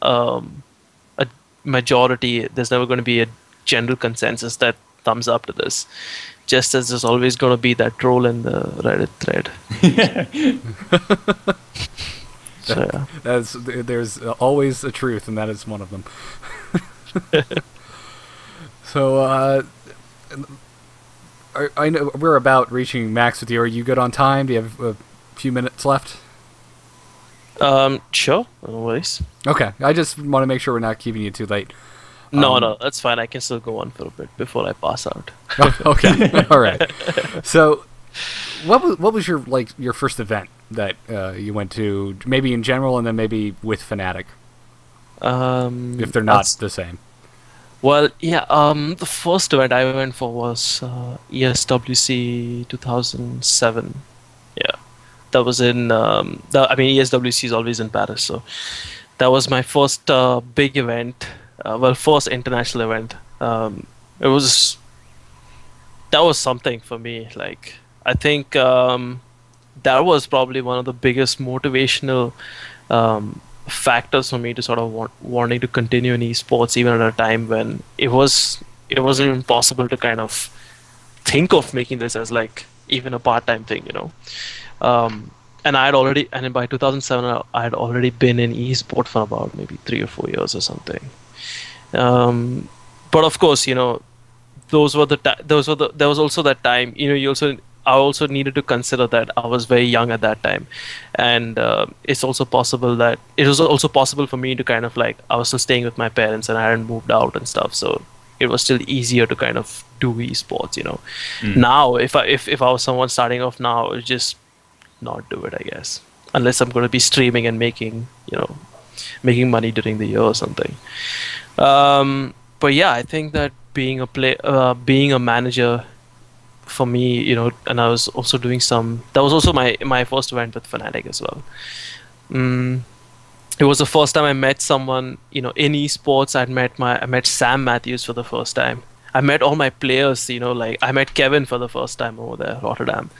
a majority. There's never going to be a general consensus that thumbs up to this. Just as there's always going to be that troll in the Reddit thread. So, yeah. There's always a truth, and that is one of them. So I know we're about reaching max with you. Are you good on time? Do you have a few minutes left? Sure, no worries. Okay, I just want to make sure we're not keeping you too late. No, that's fine. I can still go on for a bit before I pass out. Oh, okay, all right. So, what was your first event that you went to? Maybe in general, and then maybe with Fnatic. If they're not the same. Well, yeah. The first event I went for was ESWC 2007. Yeah. That was in ESWC is always in Paris, so that was my first big event, first international event. That was something for me. I think that was probably one of the biggest motivational factors for me to sort of wanting to continue in esports, even at a time when it wasn't even possible to kind of think of making this as like even a part-time thing, and by 2007 I had already been in esport for about maybe 3 or 4 years or something. But of course, there was also that time, I also needed to consider that I was very young at that time, and it was also possible for me to kind of like, I was still staying with my parents and I hadn't moved out and stuff, so it was still easier to kind of do esports. Now if I was someone starting off now, I would just not do it, I guess, unless I'm going to be streaming and making money during the year or something. But yeah, I think that being a manager for me, and I was also doing that was also my first event with Fnatic as well. It was the first time I met someone, in esports. I met Sam Matthews for the first time. I met all my players, like I met Kevin for the first time over there, Rotterdam.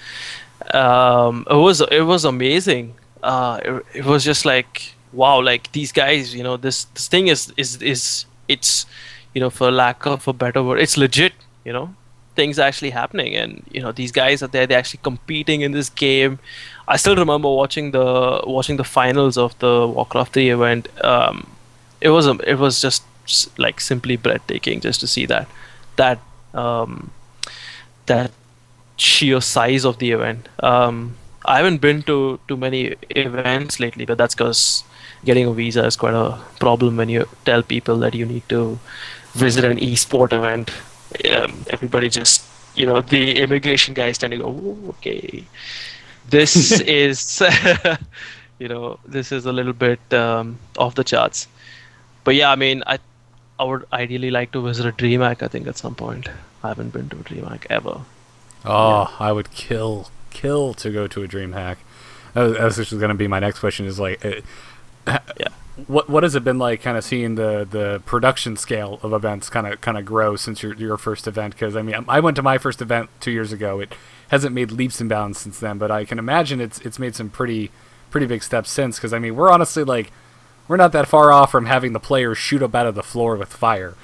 It was amazing. It was just like, wow, like these guys, this thing is it's, for lack of a better word, it's legit, things are actually happening, and these guys are there, they're actually competing in this game. I still remember watching the finals of the Warcraft 3 event. It was just like simply breathtaking just to see that sheer size of the event. I haven't been to too many events lately, but that's because getting a visa is quite a problem when you tell people that you need to visit an esport event. Everybody just, the immigration guys tend to go, "Ooh, okay, this is, this is a little bit off the charts." But yeah, I mean, I would ideally like to visit a DreamHack, I think, at some point. I haven't been to a DreamHack ever. Oh, yeah. I would kill to go to a DreamHack. That's actually going to be my next question. Is like, yeah. What has it been like, kind of seeing the production scale of events kind of grow since your first event? Because I mean, I went to my first event 2 years ago. It hasn't made leaps and bounds since then, but I can imagine it's made some pretty big steps since. Because I mean, we're honestly like, we're not that far off from having the players shoot up out of the floor with fire.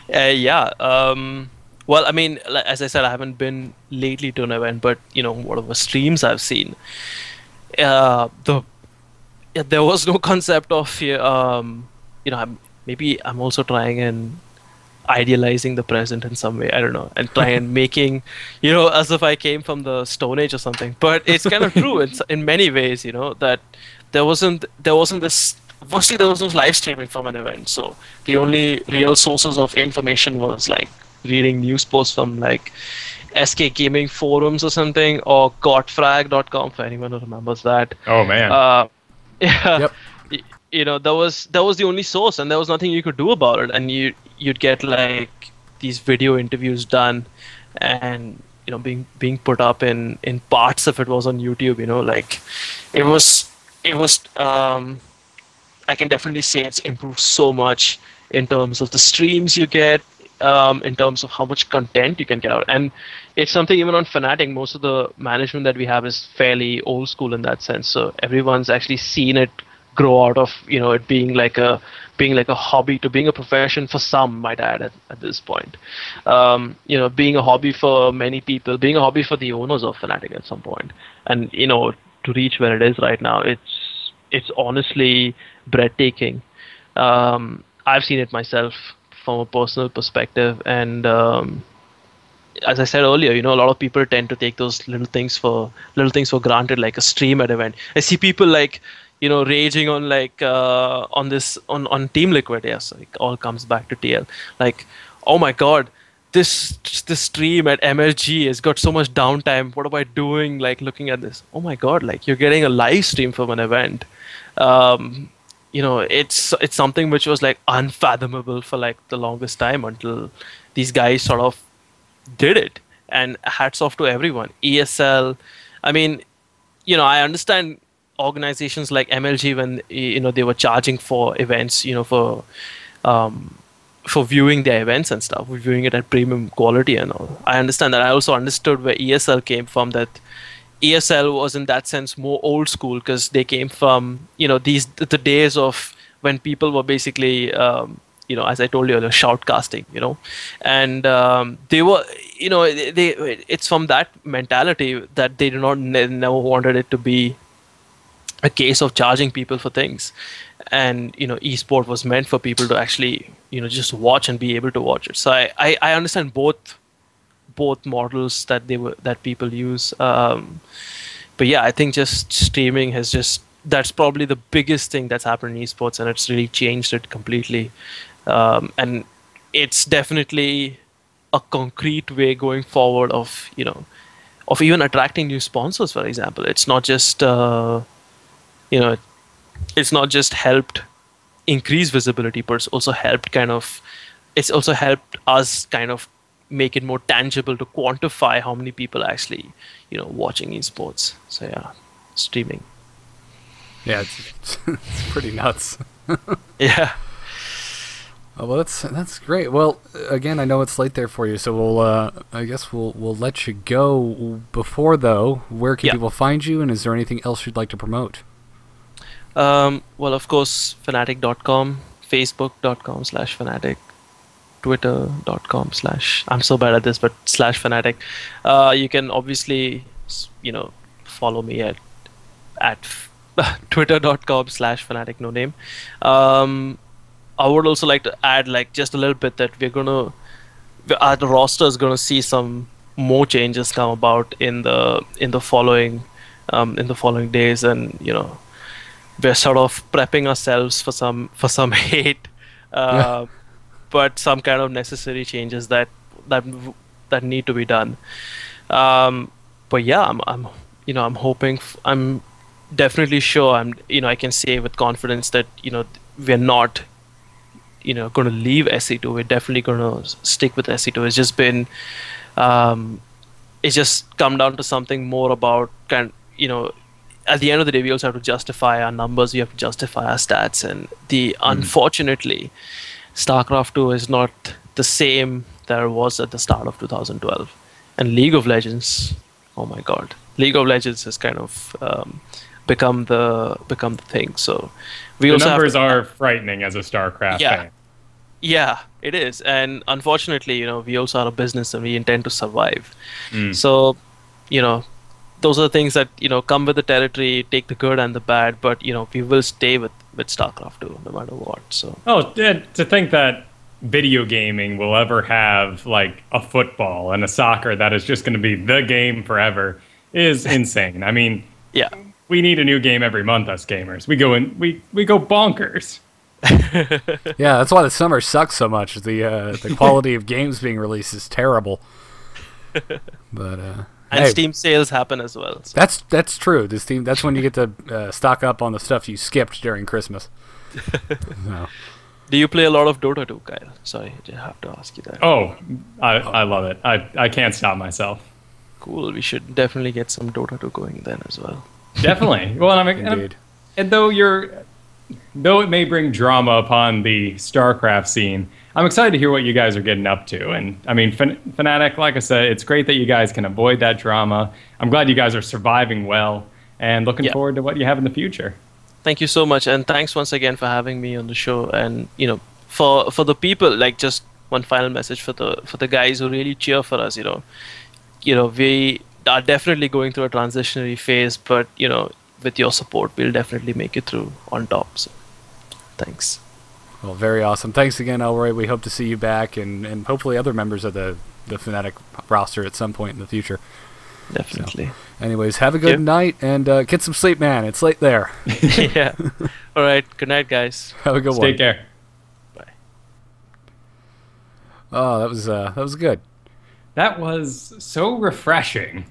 Yeah. Well, I mean, as I said, I haven't been lately to an event, but whatever streams I've seen, there was no concept of maybe I'm also trying and idealizing the present in some way, I don't know, and try and making as if I came from the Stone Age or something. But it's kind of true in many ways, that there wasn't this. Firstly, there was no live streaming from an event, so the only real sources of information was like reading news posts from like SK Gaming forums or something, or gotfrag.com, for anyone who remembers that. Oh man. Yeah. Yep. That was the only source, and there was nothing you could do about it. And you'd get like these video interviews done, and being put up in parts if it was on YouTube. Like it was. I can definitely say it's improved so much in terms of the streams you get, in terms of how much content you can get out. And it's something even on Fnatic, most of the management that we have is fairly old school in that sense. So everyone's actually seen it grow out of, it being like a hobby to being a profession for some, might add at this point. Being a hobby for many people, being a hobby for the owners of Fnatic at some point. And, to reach where it is right now, it's honestly breathtaking. I've seen it myself from a personal perspective, and as I said earlier, a lot of people tend to take those little things for granted, like a stream at event. I see people like raging on like on Team Liquid. Yes, it all comes back to TL. Like, oh my god, this stream at MLG has got so much downtime. What am I doing? Like looking at this. Oh my god, like you're getting a live stream from an event. It's something which was like unfathomable for like the longest time until these guys sort of did it. And hats off to everyone. ESL, I mean, I understand organizations like MLG when they were charging for events, for viewing their events and stuff, viewing it at premium quality and all. I understand that. I also understood where ESL came from, that ESL was in that sense more old school because they came from the days of when people were basically as I told you earlier, shoutcasting, and they were it's from that mentality that they never wanted it to be a case of charging people for things, and esport was meant for people to actually just watch and be able to watch it. So I understand both models that people use, but yeah, I think just streaming that's probably the biggest thing that's happened in esports, and it's really changed it completely, and it's definitely a concrete way going forward of even attracting new sponsors. For example, it's not just it's not just helped increase visibility, but it's also helped us kind of make it more tangible to quantify how many people actually watching esports. So yeah, streaming. Yeah, it's pretty nuts. Yeah. Oh, well, that's great. Well, again, I know it's late there for you, so I guess we'll let you go. Before though, where can people find you, and is there anything else you'd like to promote? Well, of course, Fnatic.com, Facebook.com/Fnatic, Twitter.com/ I'm so bad at this, but /Fnatic. You can obviously, follow me at Twitter.com/Fnatic no name. I would also like to add just a little bit that the roster is gonna see some more changes come about in the following days, and we're sort of prepping ourselves for some hate, but some kind of necessary changes that need to be done. But yeah, I'm hoping, I'm definitely sure, I can say with confidence that we're not going to leave SC2. We're definitely going to stick with SC2. It's just been it's just come down to something more about at the end of the day, we also have to justify our numbers, we have to justify our stats, and unfortunately, StarCraft 2 is not the same that it was at the start of 2012. And League of Legends, oh my god, League of Legends has kind of become the thing. So the numbers are frightening as a StarCraft fan. Yeah, it is. And unfortunately, we also are a business and we intend to survive. So, those are the things that come with the territory, take the good and the bad, but we will stay with StarCraft 2 no matter what. So to think that video gaming will ever have a football and a soccer that is just going to be the game forever is insane. I mean, yeah, we need a new game every month, us gamers. We go bonkers. Yeah, that's why the summer sucks so much. The quality of games being released is terrible. But and Steam sales happen as well. So. That's true. That's when you get to stock up on the stuff you skipped during Christmas. No. Do you play a lot of Dota 2, Kyle? Sorry, I have to ask you that. Oh, I love it. I can't stop myself. Cool. We should definitely get some Dota 2 going then as well. Definitely. Well, Indeed. And though it may bring drama upon the StarCraft scene, I'm excited to hear what you guys are getting up to. And I mean, Fnatic, like I said, it's great that you guys can avoid that drama. I'm glad you guys are surviving well, and looking forward to what you have in the future. Thank you so much, and thanks once again for having me on the show. And for the people, just one final message for the guys who really cheer for us. We are definitely going through a transitionary phase, but with your support, we'll definitely make it through on top. So, thanks. Well, very awesome. Thanks again, Elroy. We hope to see you back, and hopefully other members of the Fnatic roster at some point in the future. Definitely. So, anyways, have a good night, and get some sleep, man. It's late there. Yeah. All right. Good night, guys. Have a good one. Take care. Bye. Oh, that was good. That was so refreshing.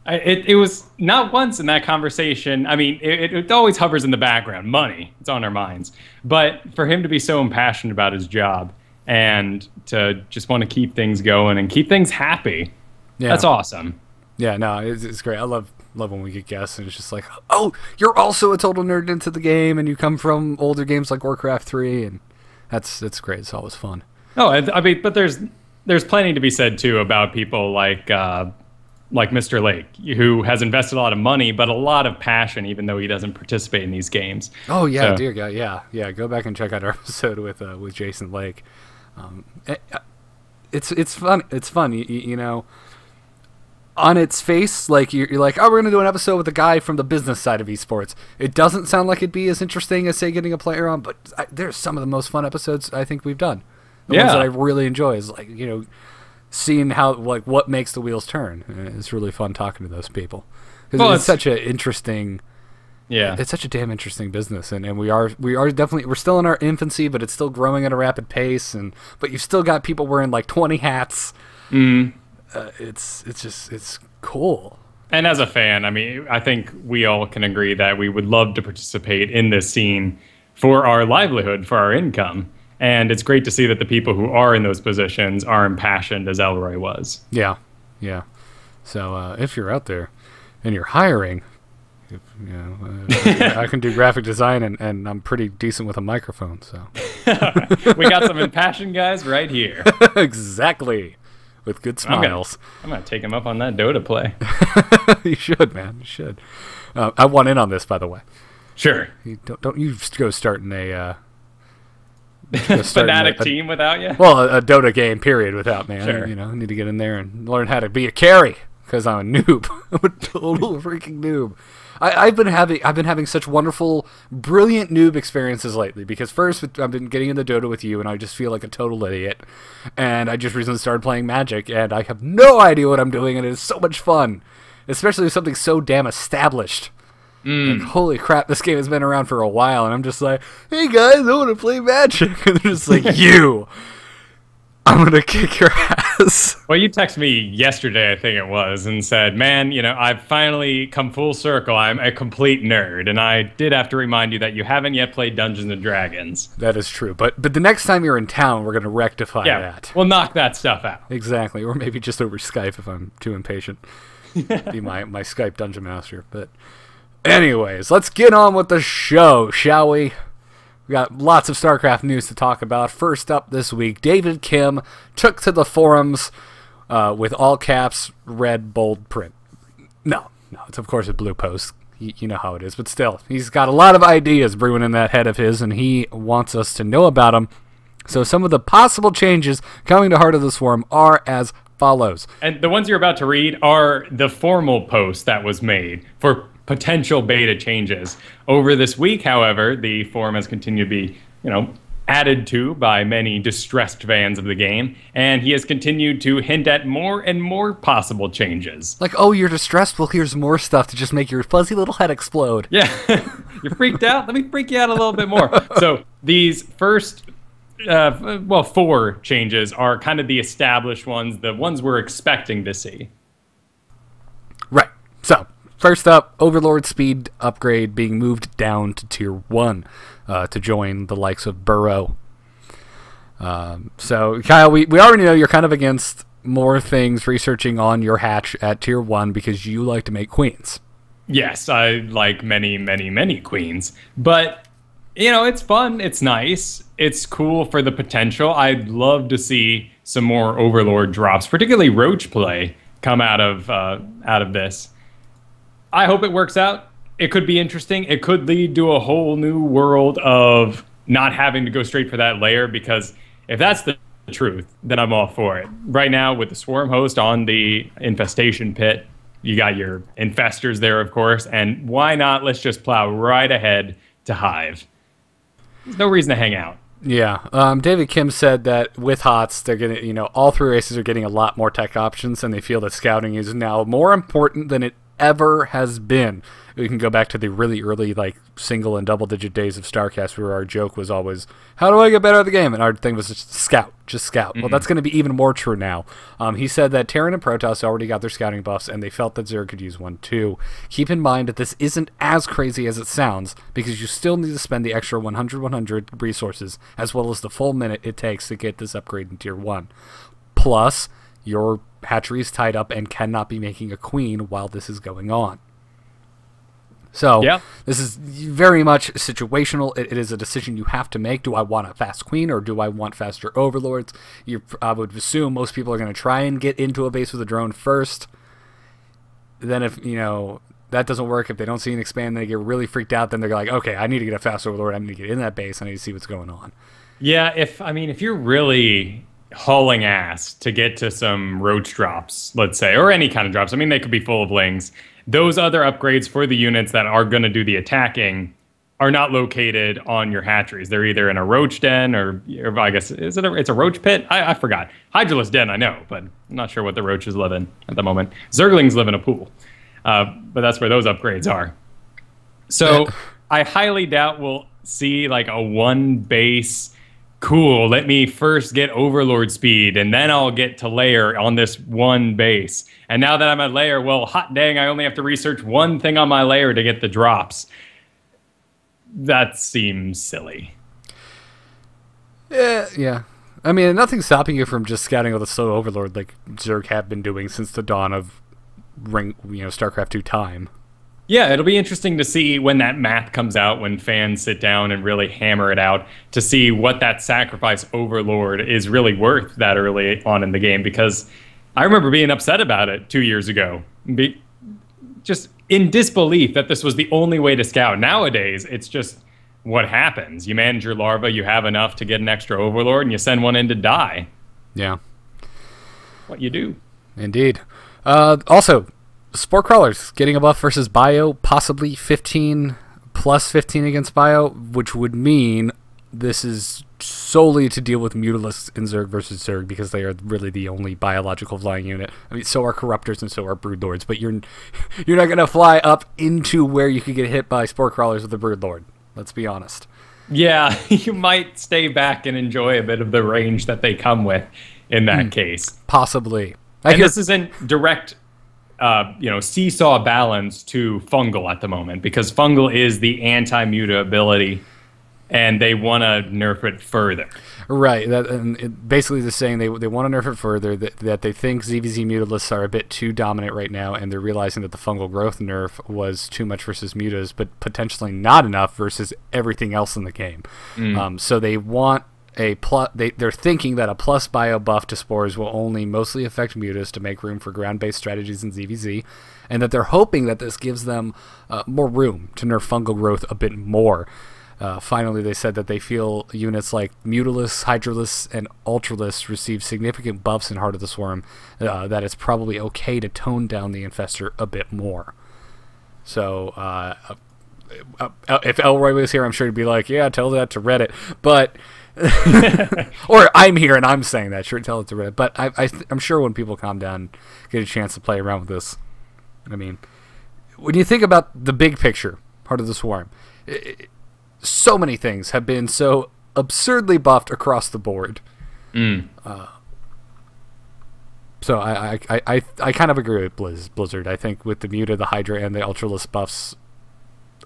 It was not once in that conversation. I mean, it always hovers in the background. Money, it's on our minds. But for him to be so impassioned about his job and to just want to keep things going and keep things happy, that's awesome. Yeah, no, it's great. I love when we get guests and it's just like, oh, you're also a total nerd into the game and you come from older games like Warcraft 3, and that's great. It's always fun. Oh, I mean, but there's plenty to be said too about people like like Mr. Lake, who has invested a lot of money, but a lot of passion, even though he doesn't participate in these games. Oh yeah, So- dear God, yeah. Go back and check out our episode with Jason Lake. It's fun. It's fun. You know, on its face, like you're like, oh, we're gonna do an episode with a guy from the business side of esports. It doesn't sound like it'd be as interesting as say getting a player on, but there's some of the most fun episodes I think we've done. The ones Yeah. that I really enjoy is like, you know, seeing how like what makes the wheels turn. It's really fun talking to those people. 'Cause Well, it's such an interesting. Yeah. It's such a damn interesting business, and we are definitely, we're still in our infancy, but it's still growing at a rapid pace, but you've still got people wearing like 20 hats. It's cool. And as a fan, I mean, I think we all can agree that we would love to participate in this scene for our livelihood, for our income. And it's great to see that the people who are in those positions are impassioned as Elroy was. Yeah. So if you're out there and you're hiring, I can do graphic design, and I'm pretty decent with a microphone. So We got some impassioned guys right here. exactly, with good smiles. I'm going to take him up on that Dota play. You should, man. You should. I want in on this, by the way. Sure. Don't you go starting a Fnatic team without you? Well, a Dota game, period, without me. Sure. You know, I need to get in there and learn how to be a carry, because I'm a noob. I'm a total freaking noob. I've been having such wonderful, brilliant noob experiences lately, because first I've been getting into Dota with you, and I just feel like a total idiot. And I just recently started playing Magic, and I have no idea what I'm doing, and it is so much fun, especially with something so damn established. Like, holy crap, this game has been around for a while, and I'm just like, hey guys, I want to play Magic. And they're just like, I'm going to kick your ass. Well, you texted me yesterday, I think it was, and said, man, you know, I've finally come full circle. I'm a complete nerd. And I did have to remind you that you haven't yet played Dungeons & Dragons. That is true. But the next time you're in town, we're going to rectify that. We'll knock that stuff out. Exactly. Or maybe just over Skype if I'm too impatient. Be my Skype Dungeon Master. But anyways, let's get on with the show, shall we? We got lots of StarCraft news to talk about. First up this week, David Kim took to the forums with all caps, red, bold print. No, it's of course a blue post. You know how it is, but still, he's got a lot of ideas brewing in that head of his, and he wants us to know about them. So some of the possible changes coming to Heart of the Swarm are as follows. And the ones you're about to read are the formal post that was made for potential beta changes. Over this week, however, the forum has continued to be, added to by many distressed fans of the game, and he has continued to hint at more and more possible changes. Like, oh, you're distressed? Well, here's more stuff to just make your fuzzy little head explode. Yeah. You're freaked out? Let me freak you out a little bit more. So these first, 4 changes are kind of the established ones, the ones we're expecting to see. Right. So, first up, Overlord speed upgrade being moved down to Tier 1 to join the likes of Burrow. So, Kyle, we already know you're kind of against more things researching on your hatch at Tier 1 because you like to make queens. Yes, I like many, many, many queens. But, it's fun. It's nice. It's cool for the potential. I'd love to see some more Overlord drops, particularly Roach play, come out of this. I hope it works out. It could be interesting. It could lead to a whole new world of not having to go straight for that layer, because if that's the truth, then I'm all for it. Right now, with the Swarm host on the Infestation Pit, you got your Infestors there, of course, and why not? Let's just plow right ahead to Hive. There's no reason to hang out. Yeah, David Kim said that with HOTS, they're getting, all 3 races are getting a lot more tech options, and they feel that scouting is now more important than it ever has been. We can go back to the really early, single and double-digit days of StarCast, where our joke was always, how do I get better at the game? And our thing was just scout. Well, that's going to be even more true now. He said that Terran and Protoss already got their scouting buffs, and they felt that Zerg could use one too. Keep in mind that this isn't as crazy as it sounds, because you still need to spend the extra 100 resources, as well as the full minute it takes to get this upgrade in Tier 1. Plus, your hatchery is tied up and cannot be making a queen while this is going on. So, This is very much situational. It is a decision you have to make. Do I want a fast queen, or do I want faster overlords? I would assume most people are going to try and get into a base with a drone first. then if, that doesn't work, if they don't see an expand, they get really freaked out, then they're like, okay, I need to get a fast overlord, I need to get in that base, I need to see what's going on. Yeah, if you're really hauling ass to get to some roach drops, let's say, or any kind of drops, they could be full of lings, those other upgrades for the units that are going to do the attacking are not located on your hatcheries. They're either in a roach den or I guess, it's a roach pit? I forgot. Hydralis den, I know, but I'm not sure what the roaches live in at the moment. Zerglings live in a pool. But that's where those upgrades are. So I highly doubt we'll see like a one base, cool, let me first get Overlord speed, and then I'll get to layer on this one base. And now that I'm at layer, well, hot dang, I only have to research one thing on my layer to get the drops. That seems silly. Yeah. Nothing's stopping you from just scouting with a slow Overlord like Zerg have been doing since the dawn of StarCraft 2 time. Yeah, it'll be interesting to see when that map comes out, when fans sit down and really hammer it out, to see what that sacrifice Overlord is really worth that early on in the game, because I remember being upset about it 2 years ago. Just in disbelief that this was the only way to scout. Nowadays, it's just what happens. You manage your larva, you have enough to get an extra Overlord, and you send one in to die. Yeah. What you do. Indeed. Also, Spore Crawlers getting a buff versus Bio, possibly 15 plus 15 against Bio, which would mean this is solely to deal with Mutalisks in Zerg versus Zerg, because they are really the only biological flying unit. So are Corruptors and so are Broodlords, but you're not going to fly up into where you could get hit by Spore Crawlers with a Broodlord. Let's be honest. Yeah, you might stay back and enjoy a bit of the range that they come with in that case. Possibly. This is in direct seesaw balance to Fungal at the moment, because Fungal is the anti-muta ability, and they want to nerf it further. Right. Basically, they're saying they want to nerf it further, that they think ZVZ Mutalisks are a bit too dominant right now, and they're realizing that the Fungal Growth nerf was too much versus Mutas, but potentially not enough versus everything else in the game. So they want a plus. They're thinking that a plus bio buff to spores will only mostly affect Mutas to make room for ground-based strategies in ZVZ, and that they're hoping that this gives them more room to nerf Fungal Growth a bit more. Finally, they said that they feel units like Mutalisks, Hydralisks, and Ultralisks receive significant buffs in Heart of the Swarm, that it's probably okay to tone down the Infestor a bit more. So, if Elroy was here, I'm sure he'd be like, yeah, tell that to Reddit. But, or I'm here and I'm saying that, sure, tell it to Reddit. But I'm sure when people calm down, get a chance to play around with this. When you think about the big picture, Heart of the Swarm, so many things have been so absurdly buffed across the board. So I kind of agree with Blizzard. I think with the Muta, the Hydra, and the Ultralisk buffs,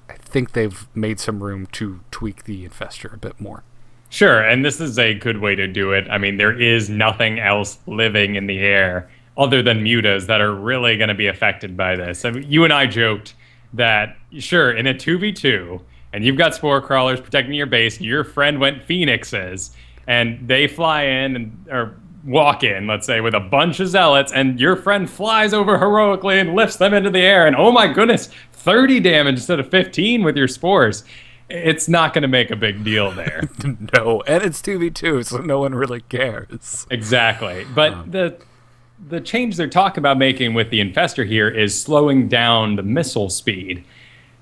I think they've made some room to tweak the Infestor a bit more. Sure, and this is a good way to do it. There is nothing else living in the air other than Mutas that are really going to be affected by this. You and I joked that, sure, in a 2v2, and you've got Spore Crawlers protecting your base, your friend went Phoenixes, and they fly in, or walk in, let's say, with a bunch of Zealots, and your friend flies over heroically and lifts them into the air, and oh my goodness, 30 damage instead of 15 with your spores. It's not going to make a big deal there. No, and it's 2v2, so no one really cares. Exactly. But the change they're talking about making with the Infestor here is slowing down the missile speed,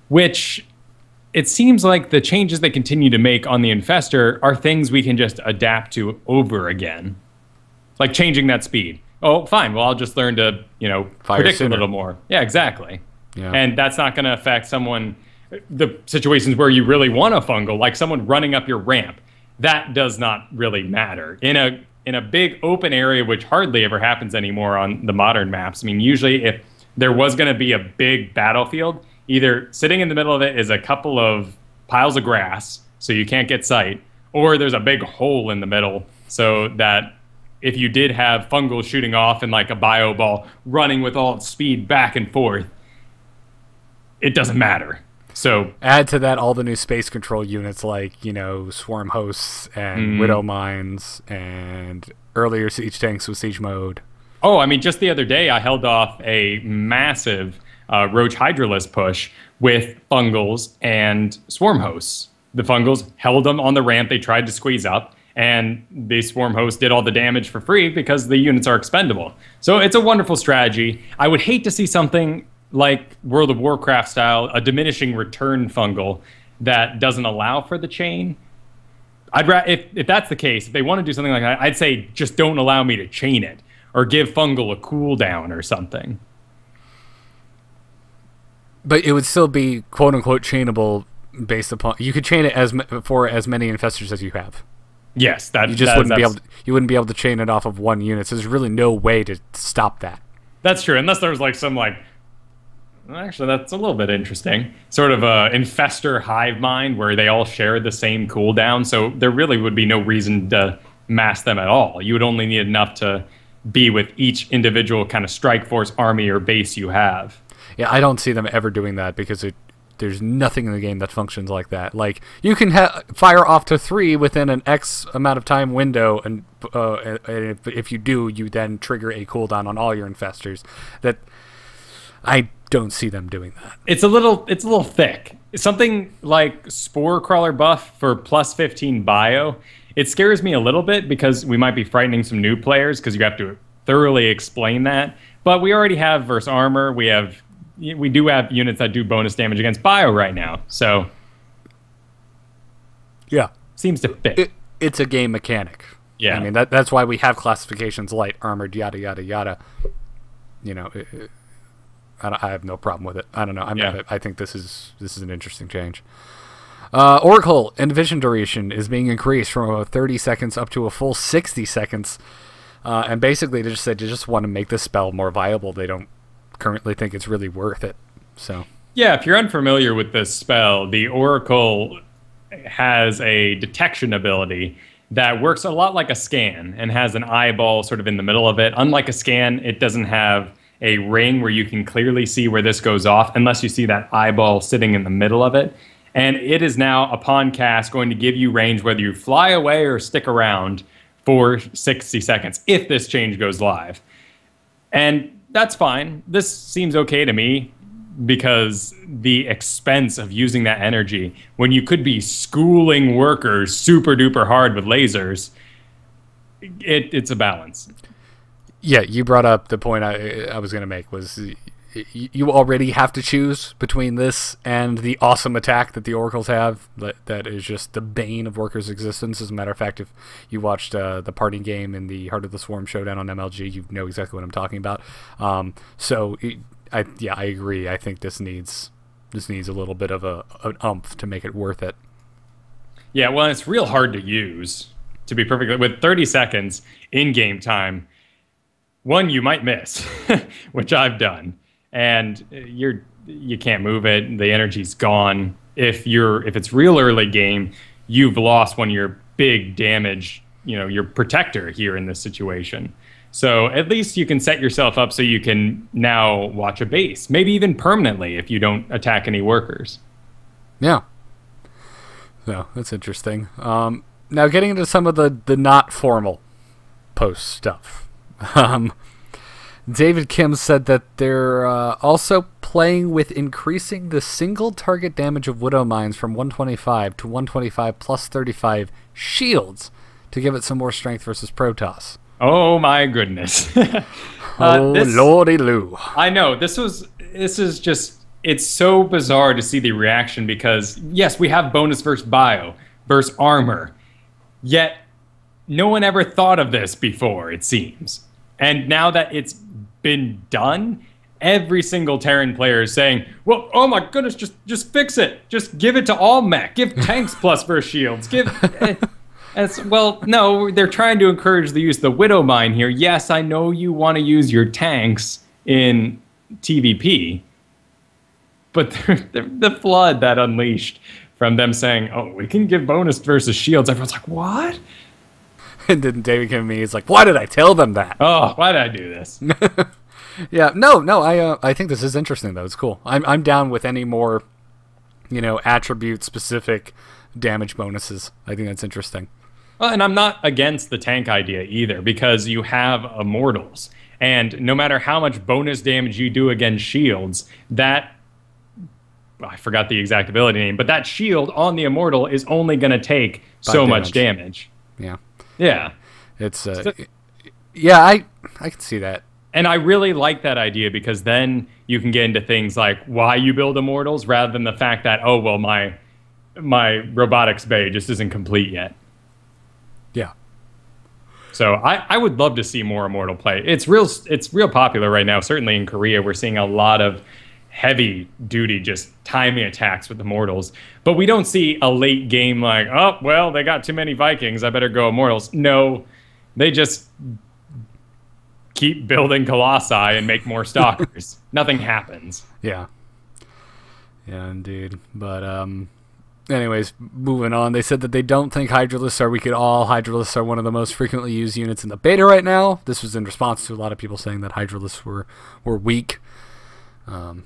which it seems like the changes they continue to make on the Infestor are things we can just adapt to over again. Like changing that speed. Oh, fine. Well, I'll just learn to, predict a little more. Yeah, exactly. Yeah. And that's not going to affect the situations where you really want a fungal, like someone running up your ramp. That does not really matter. In a big open area, which hardly ever happens anymore on the modern maps. Usually if there was going to be a big battlefield, either sitting in the middle of it is a couple of piles of grass, so you can't get sight, or there's a big hole in the middle, so that if you did have fungal shooting off in like a bio ball, running with all its speed back and forth, it doesn't matter. So add to that all the new space control units like, swarm hosts and widow mines and earlier siege tanks with siege mode. Oh, just the other day I held off a massive Roach Hydralisk push with Fungals and Swarm Hosts. The Fungals held them on the ramp. They tried to squeeze up, and the Swarm Host did all the damage for free because the units are expendable. So it's a wonderful strategy. I would hate to see something like World of Warcraft style, a diminishing return Fungal that doesn't allow for the chain. If that's the case, if they want to do something like that, I'd say just don't allow me to chain it, or give Fungal a cooldown or something. But it would still be quote-unquote chainable based upon... You could chain it for as many infestors as you have. Yes, you wouldn't be able to chain it off of one unit, so there's really no way to stop that. That's true, unless there's like some like... Actually, that's a little bit interesting. Sort of a infestor hive mind where they all share the same cooldown, so there really would be no reason to mass them at all. You would only need enough to be with each individual kind of strike force, army, or base you have. Yeah, I don't see them ever doing that because there's nothing in the game that functions like that. Like, you can fire off to 3 within an X amount of time window, and if you do, you then trigger a cooldown on all your infestors. That I don't see them doing that. It's a little thick. Something like Spore Crawler buff for plus 15 bio. It scares me a little bit because we might be frightening some new players because you have to thoroughly explain that. But we already have verse armor. We do have units that do bonus damage against bio right now. So yeah, seems to fit. It's a game mechanic. Yeah, I mean that's why we have classifications light, armored, yada yada yada. You know. I have no problem with it. I don't know. I think this is an interesting change. Oracle and vision duration is being increased from about 30 seconds up to a full 60 seconds. And basically, they just want to make this spell more viable. They don't currently think it's really worth it. So yeah, if you're unfamiliar with this spell, the Oracle has a detection ability that works a lot like a scan and has an eyeball sort of in the middle of it. Unlike a scan, it doesn't have a ring where you can clearly see where this goes off unless you see that eyeball sitting in the middle of it. And it is now, upon cast, going to give you range whether you fly away or stick around for 60 seconds if this change goes live. And that's fine. This seems okay to me because the expense of using that energy when you could be schooling workers super duper hard with lasers, it's a balance. Yeah, you brought up the point I was going to make was you already have to choose between this and the awesome attack that the Oracles have that is just the bane of workers' existence. As a matter of fact, if you watched the party game in the Heart of the Swarm Showdown on MLG, you know exactly what I'm talking about. I agree. I think this needs a little bit of an umph to make it worth it. Yeah, well, it's real hard to use, to be perfectly... With 30 seconds in-game time, one, you might miss, which I've done, and you can't move it. The energy's gone. If it's real early game, you've lost one of your big damage, your protector here in this situation. So at least you can set yourself up so you can now watch a base, maybe even permanently if you don't attack any workers. Yeah. So that's interesting. Now getting into some of the not formal post stuff. David Kim said that they're also playing with increasing the single target damage of Widow Mines from 125 to 125 plus 35 shields to give it some more strength versus Protoss. Oh my goodness. Lordy Lou. I know, this is just, it's so bizarre to see the reaction because, yes, we have bonus versus bio, versus armor, yet no one ever thought of this before, it seems. And now that it's been done, every single Terran player is saying, well, oh my goodness, just fix it. Just give it to all mech. Give tanks plus versus shields. Well, no, they're trying to encourage the use of the Widow Mine here. Yes, I know you want to use your tanks in TVP, but the flood that unleashed from them saying, oh, we can give bonus versus shields, everyone's like, what? And then David came to me, he's like, why did I tell them that? Oh, why did I do this? Yeah, no, I think this is interesting, though. It's cool. I'm down with any more, attribute-specific damage bonuses. I think that's interesting. Well, and I'm not against the tank idea either, because you have Immortals. And no matter how much bonus damage you do against shields, I forgot the exact ability name, but that shield on the Immortal is only going to take so much damage. Yeah. Yeah. It's yeah, I can see that. And I really like that idea because then you can get into things like why you build Immortals rather than the fact that, oh, well, my robotics bay just isn't complete yet. Yeah. So I would love to see more Immortal play. It's real popular right now. Certainly in Korea, we're seeing a lot of heavy duty just timing attacks with Immortals. But we don't see a late game like, oh, well, they got too many Vikings, I better go Immortals. No, they just keep building Colossi and make more Stalkers. Nothing happens. Yeah. Yeah, indeed. But anyways, moving on. They said that they don't think Hydralisks are weak at all. Hydralisks are one of the most frequently used units in the beta right now. This was in response to a lot of people saying that Hydralisks were weak.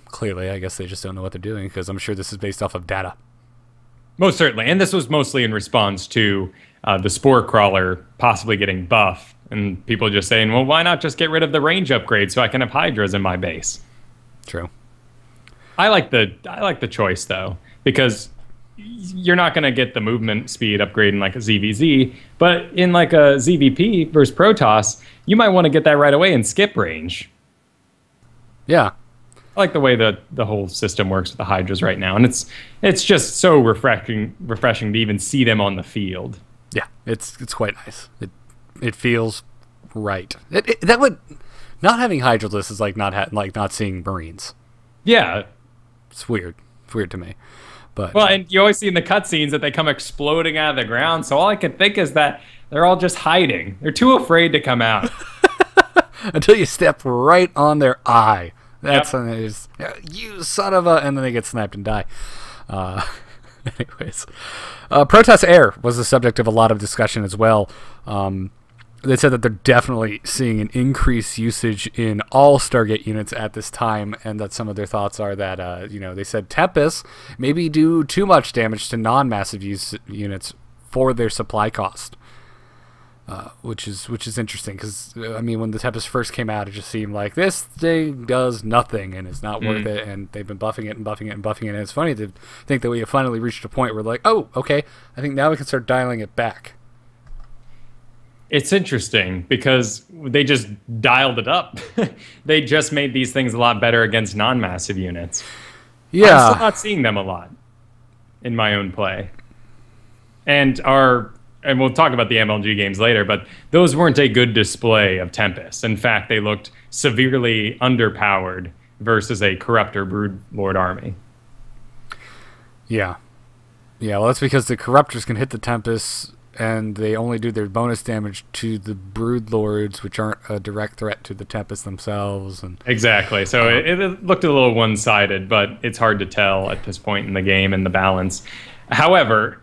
Clearly, I guess they just don't know what they're doing because I'm sure this is based off of data. Most certainly. And this was mostly in response to the Spore Crawler possibly getting buffed. And people just saying, well, why not just get rid of the range upgrade so I can have Hydras in my base? True. I like the choice, though, because you're not going to get the movement speed upgrade in like a ZVZ, but in like a ZVP versus Protoss, you might want to get that right away and skip range. Yeah. I like the way that the whole system works with the Hydras right now, and it's just so refreshing to even see them on the field. Yeah, it's quite nice. It feels right. That would not having Hydralisks is like not seeing Marines. Yeah, it's weird. It's weird to me. But well, and you always see in the cutscenes that they come exploding out of the ground. So all I can think is that they're all just hiding. They're too afraid to come out until you step right on their eye. That's yep. when they just, you son of a, and then they get snapped and die. Anyways, Protoss Air was the subject of a lot of discussion as well. They said that they're definitely seeing an increased usage in all Stargate units at this time, and that some of their thoughts are that, they said Tempest maybe do too much damage to non-massive units for their supply cost. Which is interesting because I mean when the Tempest first came out, it just seemed like this thing does nothing and it's not worth it, and they've been buffing it and buffing it and buffing it. And it's funny to think that we have finally reached a point where like, oh, okay, I think now we can start dialing it back. It's interesting because they just dialed it up. They just made these things a lot better against non-massive units. Yeah, I'm still not seeing them a lot in my own play, and we'll talk about the MLG games later, but those weren't a good display of Tempest. In fact, they looked severely underpowered versus a Corruptor Broodlord army. Yeah. Yeah, well, that's because the Corruptors can hit the Tempest, and they only do their bonus damage to the Broodlords, which aren't a direct threat to the Tempest themselves. And exactly. So it looked a little one-sided, but it's hard to tell at this point in the game and the balance. However,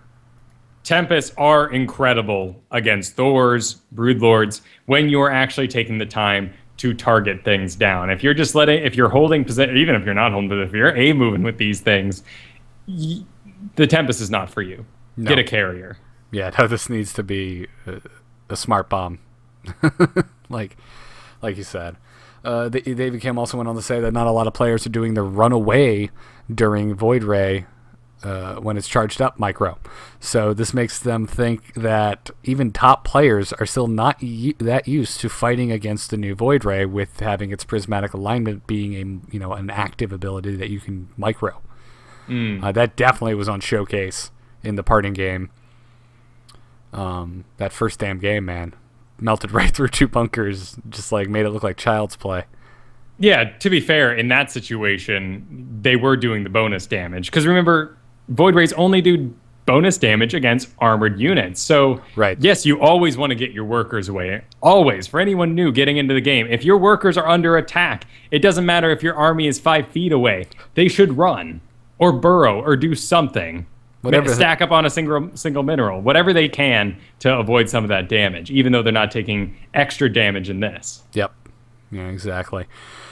Tempests are incredible against Thors, Broodlords, when you're actually taking the time to target things down. If you're just if you're holding position, even if you're not holding position, if you're A-moving with these things, the Tempest is not for you. No. Get a carrier. Yeah, no, this needs to be a smart bomb, like you said. David Kim also went on to say that not a lot of players are doing the runaway during Void Ray when it's charged up micro. So this makes them think that even top players are still not that used to fighting against the new Void Ray, with having its prismatic alignment being an active ability that you can micro. That definitely was on showcase in the parting game. That first damn game, man, melted right through two bunkers, just like made it look like child's play. Yeah, to be fair, in that situation, they were doing the bonus damage. Because remember, Void Rays only do bonus damage against armored units. So, right. Yes, you always want to get your workers away. Always. For anyone new getting into the game, if your workers are under attack, it doesn't matter if your army is 5 feet away. They should run or burrow or do something. Stack up on a single mineral. Whatever they can to avoid some of that damage, even though they're not taking extra damage in this. Yep. Yeah, exactly.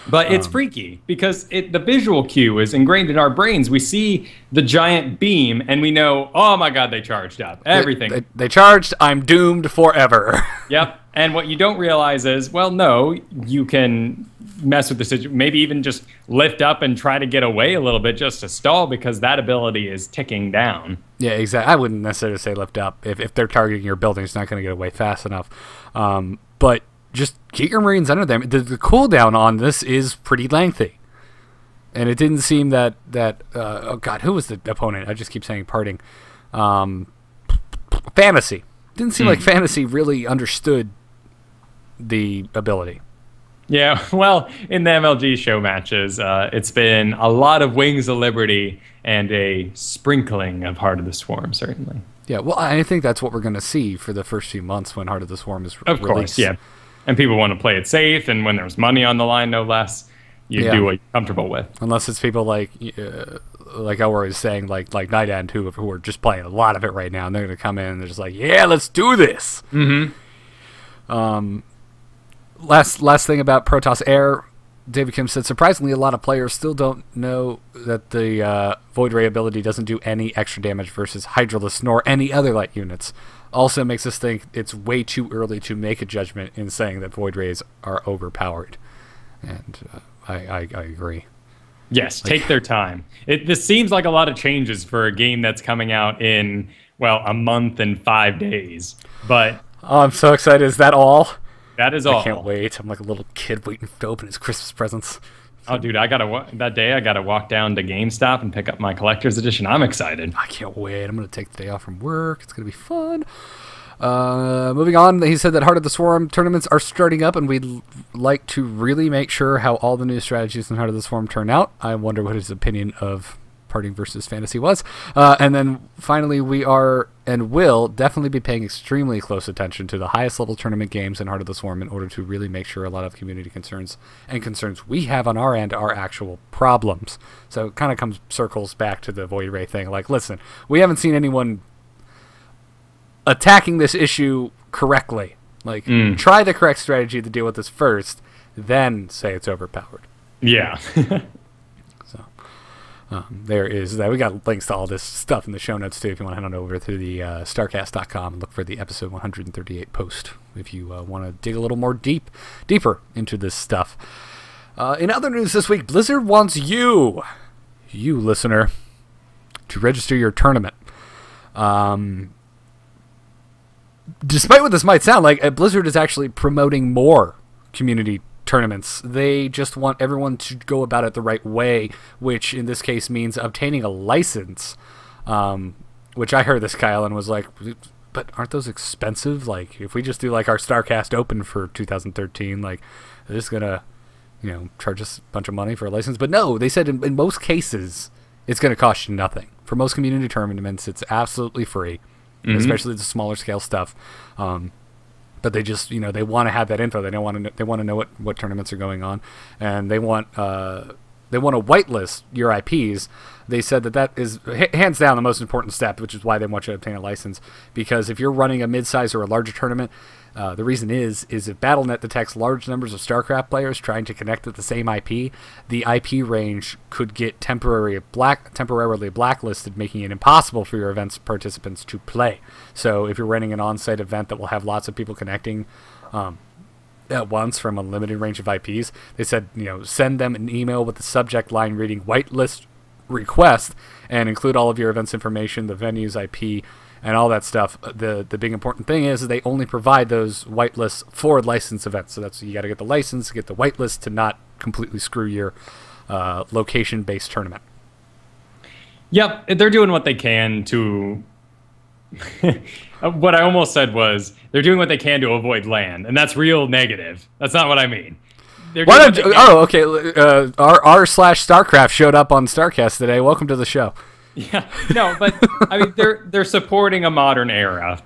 But it's freaky because the visual cue is ingrained in our brains. We see the giant beam and we know, oh my God, they charged up. Everything. They charged, I'm doomed forever. Yep. And what you don't realize is, well, no, you can mess with the situation. Maybe even just lift up and try to get away a little bit just to stall because that ability is ticking down. Yeah, exactly. I wouldn't necessarily say lift up. If they're targeting your building, it's not going to get away fast enough. But just get your Marines under them. The cooldown on this is pretty lengthy. And it didn't seem that oh God, who was the opponent? I just keep saying parting. Fantasy. Didn't seem like Fantasy really understood the ability. Yeah, well, in the MLG show matches, it's been a lot of Wings of Liberty and a sprinkling of Heart of the Swarm, certainly. Yeah, well, I think that's what we're going to see for the first few months when Heart of the Swarm is released. Of course, yeah. And people want to play it safe, and when there's money on the line, no less, you do what you're comfortable with. Unless it's people like Elroy is saying, like Night End, who are just playing a lot of it right now, and they're going to come in and they're just like, yeah, let's do this. Last thing about Protoss Air, David Kim said, surprisingly, a lot of players still don't know that the Void Ray ability doesn't do any extra damage versus Hydralisk nor any other light units. Also makes us think it's way too early to make a judgment in saying that Void Rays are overpowered. And I agree. Yes, take their time. This seems like a lot of changes for a game that's coming out in, well, a month and 5 days. But oh, I'm so excited. Is that all? That is all. I can't wait. I'm like a little kid waiting to open his Christmas presents. Oh, dude, that day I gotta walk down to GameStop and pick up my collector's edition. I'm excited. I can't wait. I'm gonna take the day off from work. It's gonna be fun. Moving on, he said that Heart of the Swarm tournaments are starting up, and we'd like to really make sure how all the new strategies in Heart of the Swarm turn out. I wonder what his opinion of parting versus fantasy was. And then finally, we are and will definitely be paying extremely close attention to the highest level tournament games in Heart of the Swarm in order to really make sure a lot of community concerns we have on our end are actual problems. So it kind of circles back to the Void Ray thing. Like, listen, we haven't seen anyone attacking this issue correctly. Like, try the correct strategy to deal with this first, then say it's overpowered. Yeah. There is that. We got links to all this stuff in the show notes too. If you want to head on over to the StarCast.com and look for the episode 138 post, if you want to dig a little more deeper into this stuff. In other news this week, Blizzard wants you listener, to register your tournament. Despite what this might sound like, Blizzard is actually promoting more community tournaments. They just want everyone to go about it the right way, which in this case means obtaining a license, which I heard this, Kyle, and was like, but aren't those expensive? Like, if we just do like our StarCast Open for 2013, like, they're just gonna, charge us a bunch of money for a license. But no, they said in most cases, it's gonna cost you nothing. For most community tournaments, it's absolutely free, especially the smaller scale stuff. But they just, they want to have that info. They want to know what tournaments are going on, and they want to whitelist your IPs. They said that is hands down the most important step, which is why they want you to obtain a license. Because if you're running a mid-size or a larger tournament, the reason is if Battle.net detects large numbers of StarCraft players trying to connect to the same IP, the IP range could get temporarily blacklisted, making it impossible for your event's participants to play. So if you're running an on-site event that will have lots of people connecting at once from a limited range of IPs, they said, send them an email with the subject line reading whitelist request and include all of your event's information, the venue's IP, and all that stuff. The big important thing is they only provide those whitelists for licensed events. So you got to get the license, get the whitelist to not completely screw your location-based tournament. Yep, they're doing what they can to... What I almost said was they're doing what they can to avoid LAN, and that's real negative. That's not what I mean. Okay. R/StarCraft showed up on StarCast today. Welcome to the show. Yeah, no, but I mean they're supporting a modern era.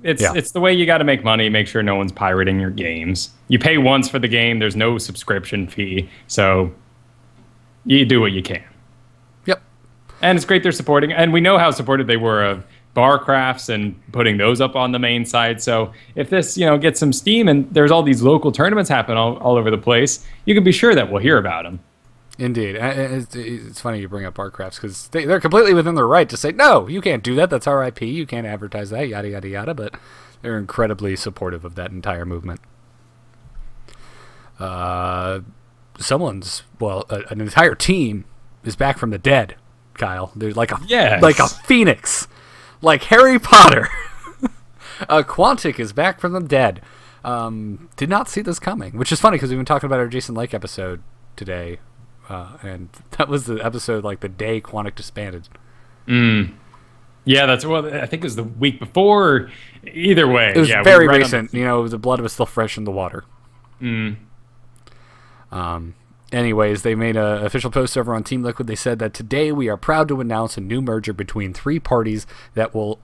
It's the way you got to make money. Make sure no one's pirating your games. You pay once for the game. There's no subscription fee, so you do what you can. Yep. And it's great they're supporting, and we know how supportive they were of bar crafts and putting those up on the main site. So if this, gets some steam and there's all these local tournaments happen all over the place, you can be sure that we'll hear about them. Indeed. It's funny you bring up bar crafts because they're completely within their right to say, no, you can't do that. That's our IP. You can't advertise that, yada, yada, yada. But they're incredibly supportive of that entire movement. An entire team is back from the dead, Kyle. They're like a phoenix, like Harry Potter. Quantic is back from the dead. Did not see this coming, which is funny because we've been talking about our Jason Lake episode today, and that was the episode like the day Quantic disbanded. Yeah, I think it was the week before. Either way, it was very recent. The blood was still fresh in the water. Anyways, they made an official post over on Team Liquid. They said that today we are proud to announce a new merger between 3 parties that will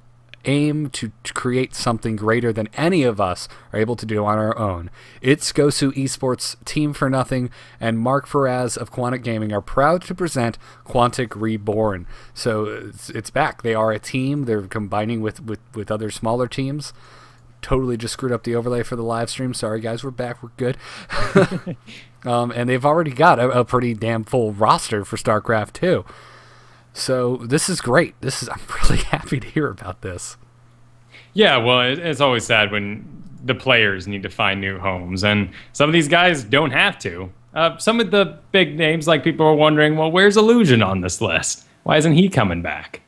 aim to create something greater than any of us are able to do on our own. It's Gosu Esports, Team for Nothing, and Mark Faraz of Quantic Gaming are proud to present Quantic Reborn. So it's back. They are a team. They're combining with other smaller teams. Totally just screwed up the overlay for the live stream. Sorry, guys. We're back. We're good. And they've already got a pretty damn full roster for StarCraft 2. So this is great. I'm really happy to hear about this. Yeah, well, it's always sad when the players need to find new homes, and some of these guys don't have to. Some of the big names, like people are wondering, well, where's Illusion on this list? Why isn't he coming back?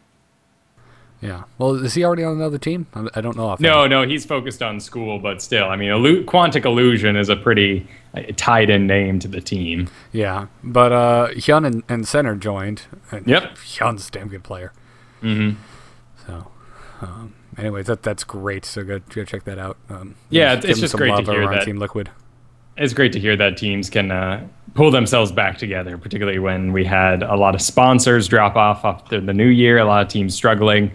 Yeah. Well, is he already on another team? I don't know. No, he's focused on school, but still, I mean, Quantic Illusion is a pretty tied-in name to the team. Yeah, but Hyun and Center joined. Yep. Hyun's a damn good player. So, anyways, that's great. So go check that out. It's just great to hear that Team Liquid. It's great to hear that teams can pull themselves back together, particularly when we had a lot of sponsors drop off after the new year, a lot of teams struggling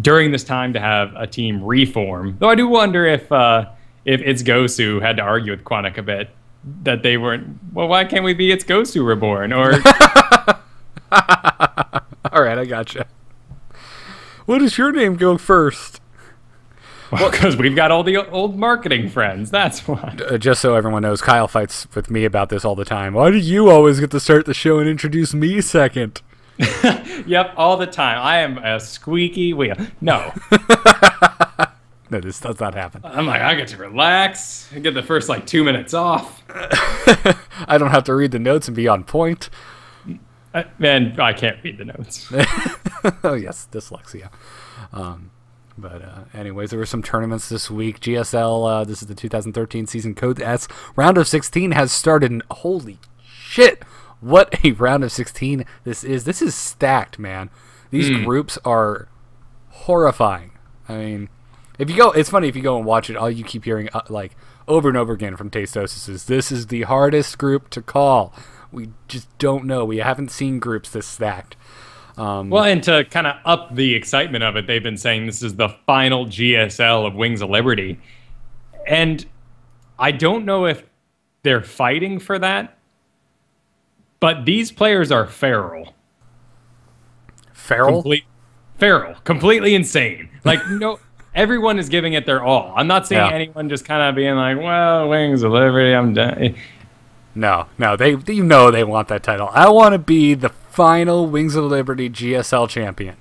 during this time to have a team reform. Though I do wonder if It's Gosu had to argue with Quantic a bit that they weren't, well, why can't we be It's Gosu Reborn? Or all right, I gotcha. What does your name go first? Well, because we've got all the old marketing friends. That's why. Just so everyone knows, Kyle fights with me about this all the time. Why do you always get to start the show and introduce me second? Yep, all the time. I am a squeaky wheel. No. No, this does not happen. I'm like, I get to relax. I get the first, 2 minutes off. I don't have to read the notes and be on point. Man, I can't read the notes. Oh, yes, dyslexia. But anyways, there were some tournaments this week. GSL, this is the 2013 season Code S. Round of 16 has started, and holy shit, what a round of 16 this is. This is stacked, man. These groups are horrifying. I mean, if you go, it's funny if you go and watch it, all you keep hearing, over and over again from Tastosis is, this is the hardest group to call. We just don't know. We haven't seen groups this stacked. Well, and to kind of up the excitement of it, they've been saying this is the final GSL of Wings of Liberty. And I don't know if they're fighting for that, but these players are feral. Feral? Feral. Completely insane. No, everyone is giving it their all. I'm not seeing anyone just kind of being like, well, Wings of Liberty, I'm done. No, they they want that title. I want to be the final Wings of Liberty GSL champion.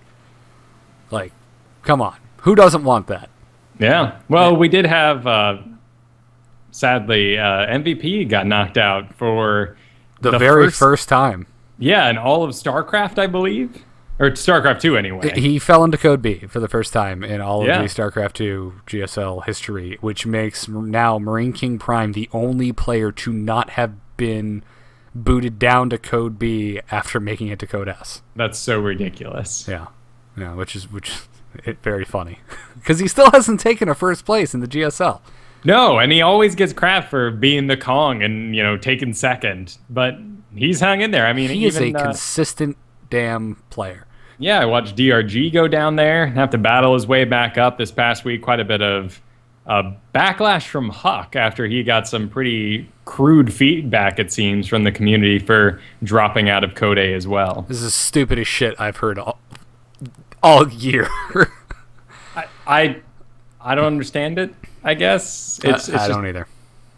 Come on. Who doesn't want that? Yeah. Well, we did have, sadly, MVP got knocked out for the very first time. Yeah, in all of StarCraft, I believe. Or StarCraft 2, anyway. He fell into Code B for the first time in all of the StarCraft 2 GSL history, which makes now Marine King Prime the only player to not have been booted down to Code B after making it to Code S. That's so ridiculous. Yeah, which is very funny because he still hasn't taken a first place in the GSL. No, and he always gets crap for being the Kong and taking second, but he's hung in there. I mean, he is a consistent damn player. Yeah, I watched DRG go down there, have to battle his way back up this past week. Quite a bit of backlash from Huck after he got some pretty crude feedback, it seems, from the community for dropping out of Code A as well. This is the stupidest shit I've heard all year. I don't understand it. I guess I don't either.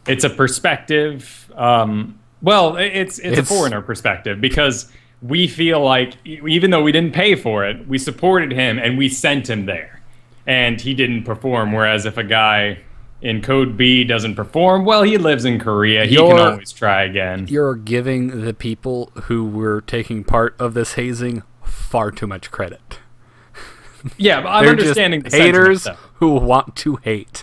It's a perspective. Well, it's a foreigner perspective because we feel like even though we didn't pay for it, we supported him and we sent him there, and he didn't perform. Whereas if a guy in Code B doesn't perform, well, he lives in Korea. He can always try again. You're giving the people who were taking part of this hazing far too much credit. Yeah, but I'm understanding the haters who want to hate.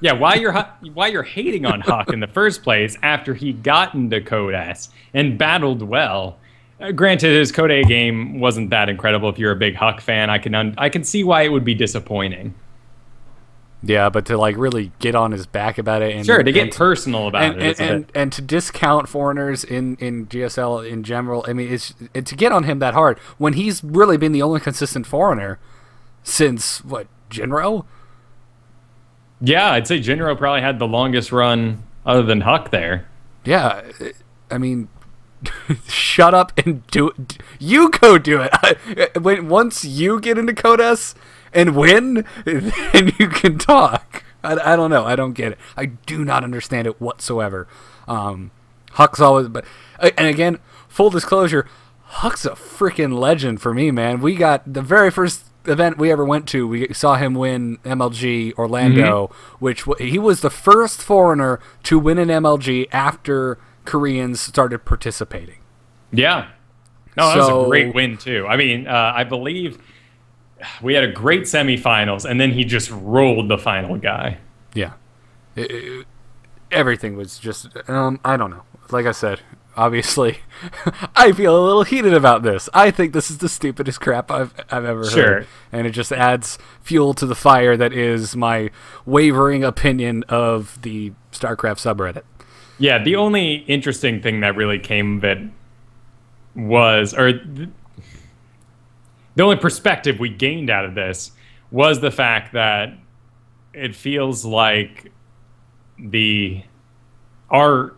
Yeah, why you're hating on Huck in the first place after he got into Code S and battled well. Granted, his Code A game wasn't that incredible. If you're a big Huck fan, I can see why it would be disappointing. Yeah, but to like really get on his back about it, and sure, to get personal about it, and to discount foreigners in GSL in general. I mean, to get on him that hard when he's really been the only consistent foreigner since what, Jinro? Yeah, I'd say Jinro probably had the longest run other than Huck there. Yeah, I mean, shut up and do it. You go do it. Once you get into Code S and win, then you can talk. I don't know. I don't get it. I do not understand it whatsoever. Huck's always, but and again, full disclosure, Huck's a freaking legend for me, man. We got the very first event we ever went to. We saw him win MLG Orlando, which he was the first foreigner to win an MLG after Koreans started participating. Yeah. No, that was a great win too. I mean, I believe we had a great semifinals, and then he just rolled the final guy. Yeah. Everything was just, I don't know. Like I said, obviously, I feel a little heated about this. I think this is the stupidest crap I've ever heard. And it just adds fuel to the fire that is my wavering opinion of the StarCraft subreddit. Yeah, the only interesting thing that really came of it was, the only perspective we gained out of this was the fact that it feels like our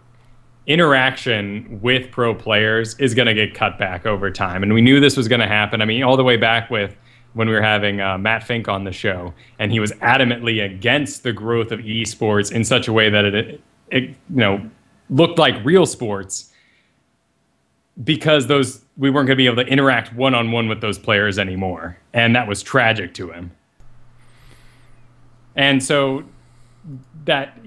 interaction with pro players is going to get cut back over time. And we knew this was going to happen. I mean, all the way back when we were having Matt Fink on the show, and he was adamantly against the growth of esports in such a way that it looked like real sports, because we weren't going to be able to interact one-on-one with those players anymore. And that was tragic to him. And so that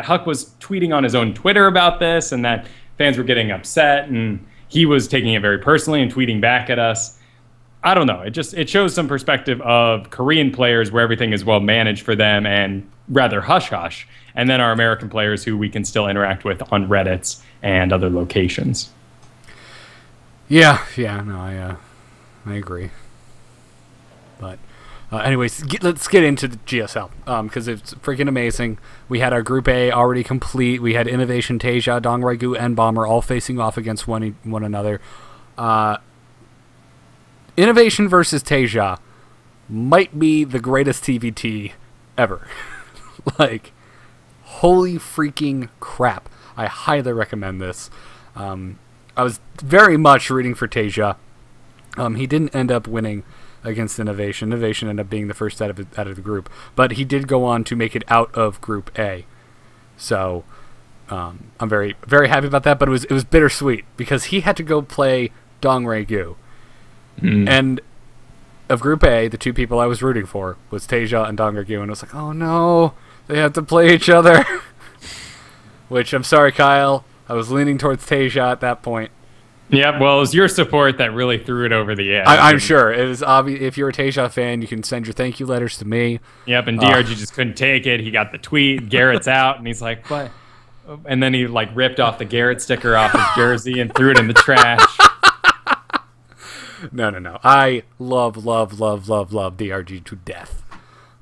Huck was tweeting on his own Twitter about this, and that fans were getting upset, and he was taking it very personally and tweeting back at us. I don't know. It shows some perspective of Korean players where everything is well managed for them and rather hush-hush, and then our American players who we can still interact with on Reddits and other locations. Yeah, no, I agree. But anyways, let's get into the GSL, because it's freaking amazing. We had our Group A already complete. We had Innovation, Tasia, Dongraigu, and Bomber all facing off against one another. Innovation versus Tasia might be the greatest TVT ever. Like, holy freaking crap. I highly recommend this. I was very much rooting for Tasia. He didn't end up winning against Innovation. Innovation ended up being the first out of the group, but he did go on to make it out of Group A. So I'm very, very happy about that. But it was bittersweet because he had to go play Dongraigu, and of Group A, the two people I was rooting for was Tasia and Dongraigu, and I was like, oh no, they have to play each other. Which, I'm sorry, Kyle, I was leaning towards Tasia at that point. Yeah, well, it was your support that really threw it over the edge. I'm sure. It was obvious. If you're a Tasia fan, you can send your thank you letters to me. Yep, and DRG just couldn't take it. He got the tweet. Garrett's out, and he's like, what? And then he like ripped off the Garrett sticker off his jersey and threw it in the trash. No. I love DRG to death.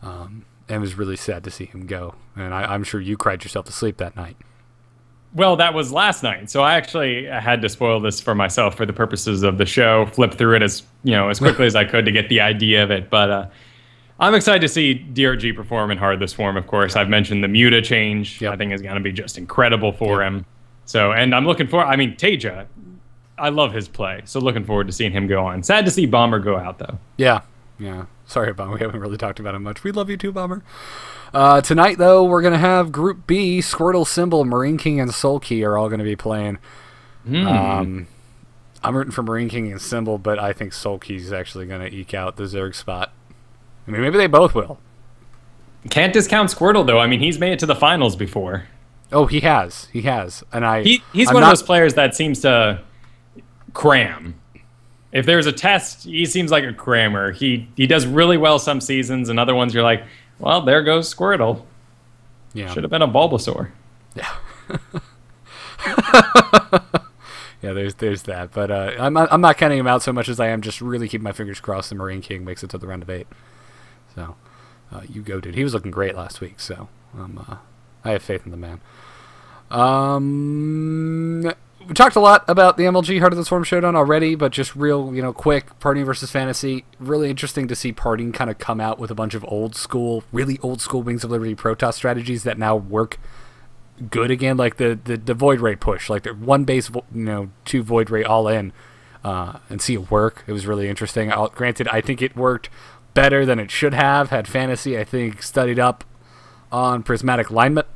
And it was really sad to see him go. And I'm sure you cried yourself to sleep that night. Well, that was last night, so I actually had to spoil this for myself for the purposes of the show. Flip through it as quickly as I could to get the idea of it. But I'm excited to see DRG perform in Heartless form. Of course, I've mentioned the Muta change. Yep. I think is going to be just incredible for him. So, and I'm looking for. I mean, Tasia, I love his play. So looking forward to seeing him go on. Sad to see Bomber go out though. Yeah. Sorry, Bomber. We haven't really talked about him much. We love you too, Bomber. Tonight, though, we're going to have Group B. Squirtle, Symbol, Marine King, and Soul Key are all going to be playing. I'm rooting for Marine King and Symbol, but I think Soul Key is actually going to eke out the Zerg spot. I mean, maybe they both will. Can't discount Squirtle, though. I mean, he's made it to the finals before. Oh, he has. He has. And he's one of those players that seems to cram. If there's a test, he seems like a crammer. He does really well some seasons, and other ones you're like, well, there goes Squirtle. Yeah. Should have been a Bulbasaur. Yeah. Yeah, there's that. But I'm not counting him out so much as I am just really keeping my fingers crossed the Marine King makes it to the round of 8. So, you go, dude. He was looking great last week, so I have faith in the man. We talked a lot about the MLG Heart of the Swarm Showdown already, but just real, quick, Partying versus Fantasy. Really interesting to see Partying kind of come out with a bunch of really old school Wings of Liberty Protoss strategies that now work good again, like the Void Ray push, like the one base, 2 Void Ray all in, and see it work. It was really interesting. Granted, I think it worked better than it should have. Had Fantasy, I think, studied up on prismatic alignment.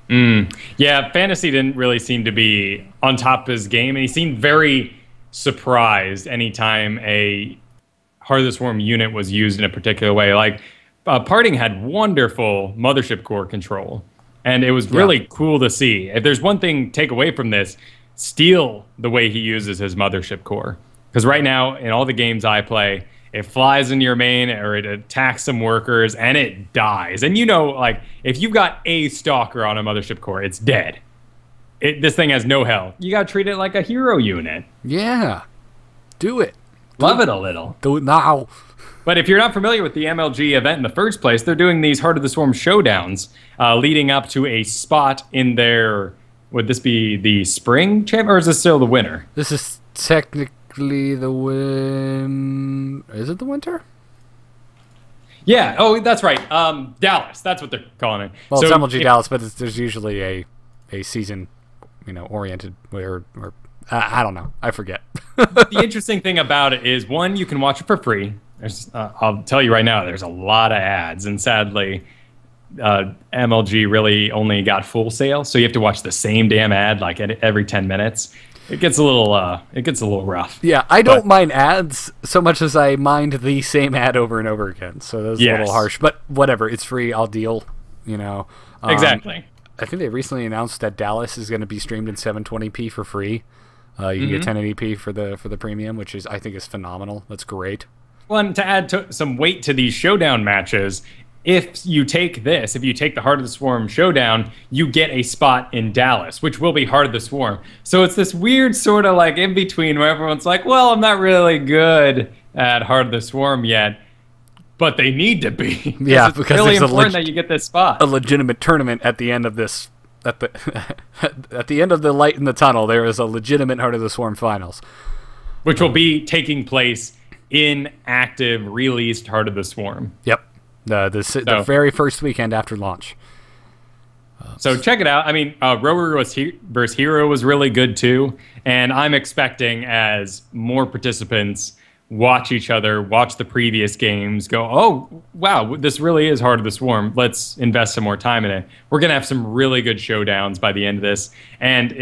Yeah, Fantasy didn't really seem to be on top of his game, and he seemed very surprised anytime a Heart of the Swarm unit was used in a particular way. Like, Parting had wonderful Mothership Core control, and it was really cool to see. If there's one thing take away from this, steal the way he uses his Mothership Core. Because right now, in all the games I play, it flies into your main or it attacks some workers and it dies. And like, if you've got a Stalker on a Mothership Core, it's dead. This thing has no health. You got to treat it like a hero unit. Yeah. Do it. Love it a little. Do it now. But if you're not familiar with the MLG event in the first place, they're doing these Heart of the Swarm showdowns leading up to a spot in their... Would this be the spring champ, or is this still the winter? This is technically the Is it the winter? Yeah. Oh, that's right. Dallas. That's what they're calling it. Well, it's MLG Dallas, but there's usually a season, oriented or I don't know. I forget. The interesting thing about it is, one, you can watch it for free. I'll tell you right now, there's a lot of ads, and sadly, MLG really only got Full Sail, so you have to watch the same damn ad like every 10 minutes. It gets a little rough. Yeah, I don't mind ads so much as I mind the same ad over and over again. So that's a little harsh, but whatever. It's free. I'll deal. Exactly. I think they recently announced that Dallas is going to be streamed in 720p for free. You can get 1080p for the premium, which I think is phenomenal. That's great. Well, and to add some weight to these showdown matches, if you take the Heart of the Swarm showdown, you get a spot in Dallas, which will be Heart of the Swarm. So it's this weird sort of like in between where everyone's like, well, I'm not really good at Heart of the Swarm yet, but they need to be. Yeah, because it's really important that you get this spot. A legitimate tournament at the end of this. At the end of the light in the tunnel, there is a legitimate Heart of the Swarm finals, which will be taking place in active released Heart of the Swarm. Yep. The very first weekend after launch. So check it out. I mean, Rower vs. Hero was really good too, and I'm expecting as more participants watch each other, watch the previous games, go, oh, wow, this really is Heart of the Swarm. Let's invest some more time in it. We're going to have some really good showdowns by the end of this, and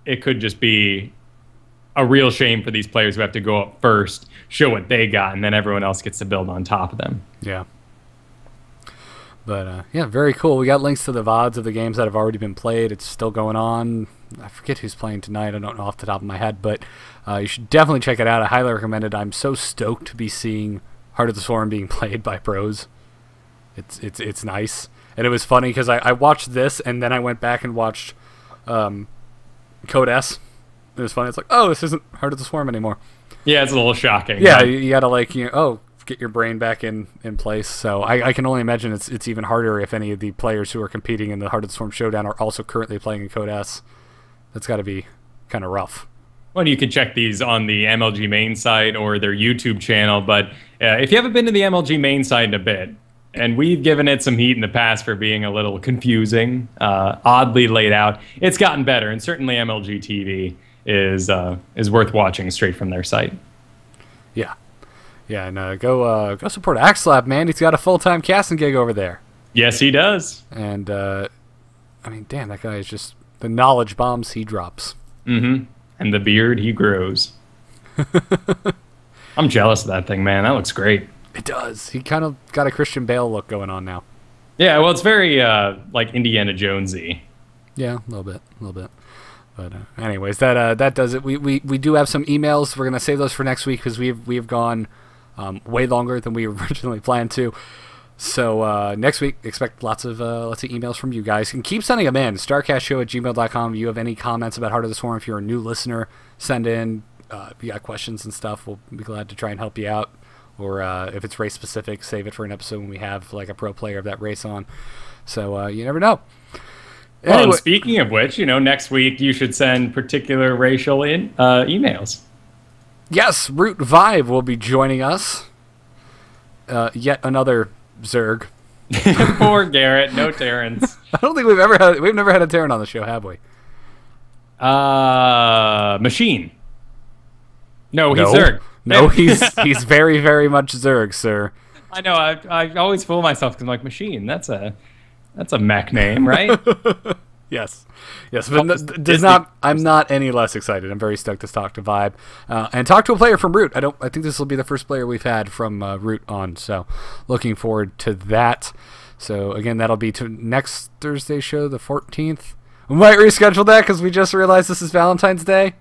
it could just be a real shame for these players who have to go up first, show what they got, and then everyone else gets to build on top of them. Yeah. But, yeah, very cool. We got links to the VODs of the games that have already been played. It's still going on. I forget who's playing tonight. I don't know off the top of my head, but you should definitely check it out. I highly recommend it. I'm so stoked to be seeing Heart of the Swarm being played by pros. It's nice. And it was funny because I watched this, and then I went back and watched Code S. It was funny. It's like, oh, this isn't Heart of the Swarm anymore. Yeah, it's a little shocking. Yeah, you got to, get your brain back in place. So I can only imagine it's even harder if any of the players who are competing in the Heart of the Swarm Showdown are also currently playing in Code S. That's got to be kind of rough. Well, you can check these on the MLG main site or their YouTube channel, but if you haven't been to the MLG main site in a bit, and we've given it some heat in the past for being a little confusing, oddly laid out, it's gotten better, and certainly MLG TV is worth watching straight from their site. Yeah. Yeah, and go support Axlab, man. He's got a full-time casting gig over there. Yes, he does. And, I mean, damn, that guy is just the knowledge bombs he drops. Mm-hmm. And the beard he grows. I'm jealous of that thing, man. That looks great. It does. He kind of got a Christian Bale look going on now. Yeah, well, it's very, like, Indiana Jonesy. Yeah, a little bit. But anyways, that does it. We do have some emails. We're gonna save those for next week because we've gone way longer than we originally planned to. So next week, expect lots of emails from you guys. You can keep sending them in. StarCastShow@gmail.com. If you have any comments about Heart of the Swarm, if you're a new listener, send in. If you got questions and stuff, we'll be glad to try and help you out. Or if it's race specific, save it for an episode when we have like a pro player of that race on. So you never know. Well, and speaking of which, next week you should send particular racial emails. Yes, Root Vibe will be joining us. Yet another Zerg. Poor Garrett, no Terrans. I don't think we've never had a Terran on the show, have we? Machine. No, he's Zerg. No, he's very, very much Zerg, sir. I know. I always fool myself because I'm like, Machine. That's a mech name, right? Yes, but I'm not any less excited. I'm very stoked to talk to Vibe and talk to a player from Root. I think this will be the first player we've had from Root on. So, looking forward to that. So again, that'll be to next Thursday show, the 14th. We might reschedule that because we just realized this is Valentine's Day.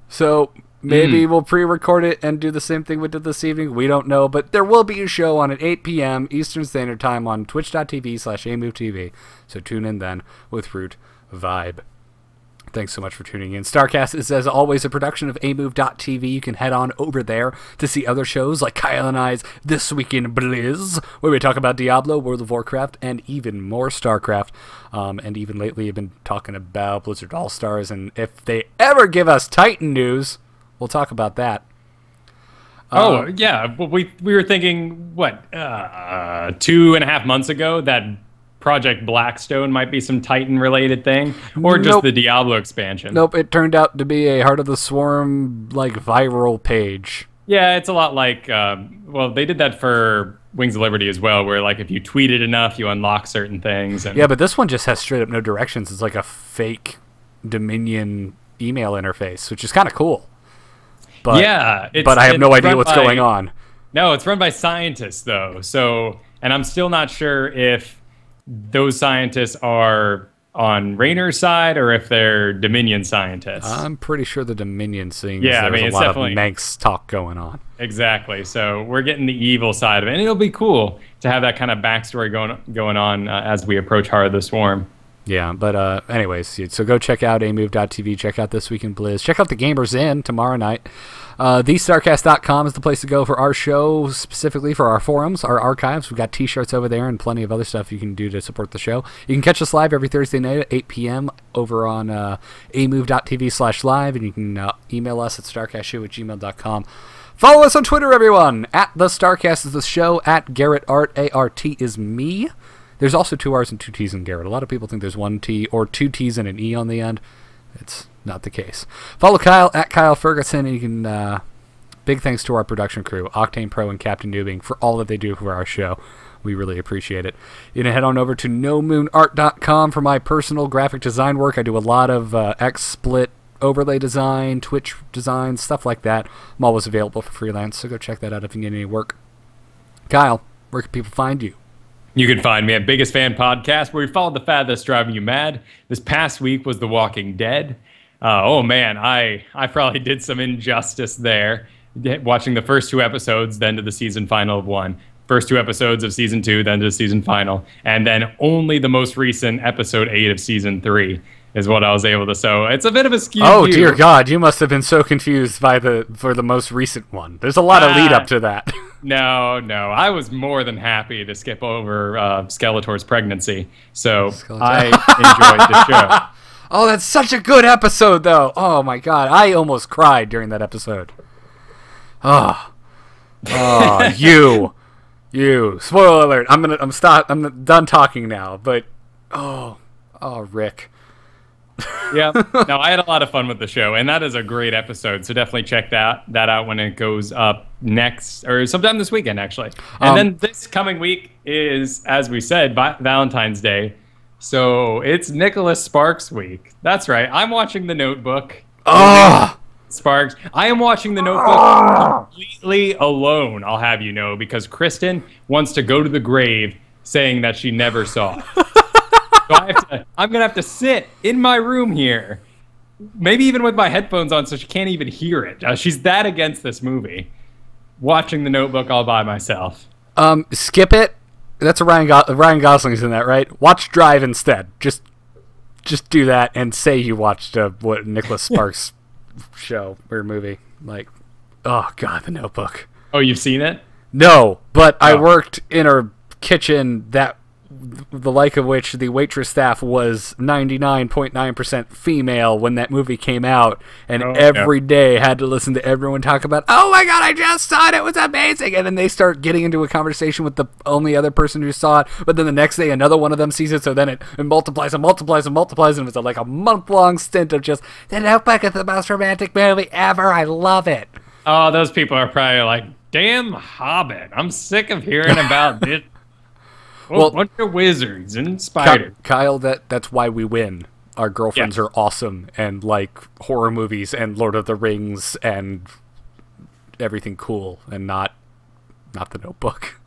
So maybe we'll pre-record it and do the same thing we did this evening. We don't know, but there will be a show on at 8 p.m. Eastern Standard Time on twitch.tv/AMoveTV. So tune in then with Root Vibe. Thanks so much for tuning in. StarCast is, as always, a production of amove.tv. You can head on over there to see other shows like Kyle and I's This Week in Blizz, where we talk about Diablo, World of Warcraft, and even more StarCraft. And even lately, I've been talking about Blizzard All-Stars, and if they ever give us Titan news, we'll talk about that. Yeah. Well, we were thinking, 2.5 months ago that Project Blackstone might be some Titan-related thing, or just the Diablo expansion. Nope, it turned out to be a Heart of the Swarm, like, viral page. Yeah, it's a lot like, they did that for Wings of Liberty as well, where, like, if you tweet it enough, you unlock certain things. And... Yeah, but this one just has straight-up no directions. It's like a fake Dominion email interface, which is kind of cool. But, yeah. But I have no idea what's going on. No, it's run by scientists, though. So, and I'm still not sure if those scientists are on Raynor's side or if they're Dominion scientists. I'm pretty sure the Dominion thing. Yeah, I mean, there's a lot of Manx talk going on. Exactly. So we're getting the evil side of it, and it'll be cool to have that kind of backstory going on as we approach Heart of the Swarm. Yeah, but anyways, so go check out amove.tv, check out This Week in Blizz, check out The Gamers Inn tomorrow night. TheStarCast.com is the place to go for our show, specifically for our forums, our archives. We've got t-shirts over there and plenty of other stuff you can do to support the show. You can catch us live every Thursday night at 8 p.m. over on amove.tv/live, and you can email us at starcastshow@gmail.com. Follow us on Twitter, everyone! At The StarCast is the show, at Garrett Art, A-R-T is me. There's also 2 R's and 2 T's in Garrett. A lot of people think there's 1 T or 2 T's and an E on the end. It's not the case. Follow Kyle at Kyle Ferguson, and you can big thanks to our production crew, Octane Pro and Captain Noobing, for all that they do for our show. We really appreciate it. You can head on over to nomoonart.com for my personal graphic design work. I do a lot of XSplit overlay design, Twitch design, stuff like that. I'm always available for freelance, so go check that out if you need any work. Kyle, where can people find you? You can find me at Biggest Fan Podcast, where we followed the fad that's driving you mad. This past week was The Walking Dead. Oh man, I probably did some injustice there, watching the first 2 episodes, then to the season final of 1. First 2 episodes of season 2, then to the season final, and then only the most recent episode 8 of season 3 is what I was able to. So it's a bit of a skew. Oh dear God, you must have been so confused for the most recent one. There's a lot of lead up to that. No, I was more than happy to skip over Skeletor's pregnancy. So I enjoyed the show. Oh, that's such a good episode, though. Oh my God, I almost cried during that episode. You. Spoiler alert. I'm done talking now. But Rick. Yeah. No, I had a lot of fun with the show, and that is a great episode. So definitely check that out when it goes up next, or sometime this weekend, actually. And then this coming week is, as we said, Valentine's Day. So it's Nicholas Sparks week. That's right. I'm watching The Notebook. Sparks. I am watching The Notebook completely alone, I'll have you know, because Kristen wants to go to the grave saying that she never saw it. So I'm going to have to sit in my room here, maybe even with my headphones on so she can't even hear it. She's that against this movie. Watching The Notebook all by myself. Skip it. That's a Ryan Gosling's in that, right? Watch Drive instead. Just do that and say you watched what Nicholas Sparks show or movie. Like, oh God, The Notebook. Oh, you've seen it? No, but I worked in a kitchen that the like of which the waitress staff was 99.9% female when that movie came out, and every day had to listen to everyone talk about, oh my God, I just saw it, it was amazing, and then they start getting into a conversation with the only other person who saw it, but then the next day another one of them sees it, so then it multiplies and multiplies and multiplies, and it's like a month-long stint of just, The Notebook is the most romantic movie ever, I love it. Oh, those people are probably like, damn Hobbit, I'm sick of hearing about this. Well, bunch of wizards and spiders. Kyle, that's why we win. Our girlfriends are awesome and like horror movies and Lord of the Rings and everything cool, and not The Notebook.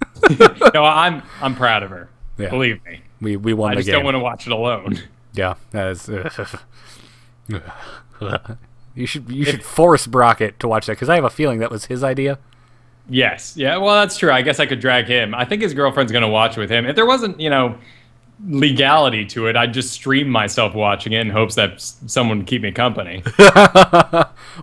No, I'm proud of her. Yeah. Believe me. We won the game. I just don't want to watch it alone. Yeah, that is. You should force Brockett to watch that, because I have a feeling that was his idea. Yes. Yeah, well, that's true. I guess I could drag him. I think his girlfriend's going to watch with him. If there wasn't, legality to it, I'd just stream myself watching it in hopes that someone would keep me company.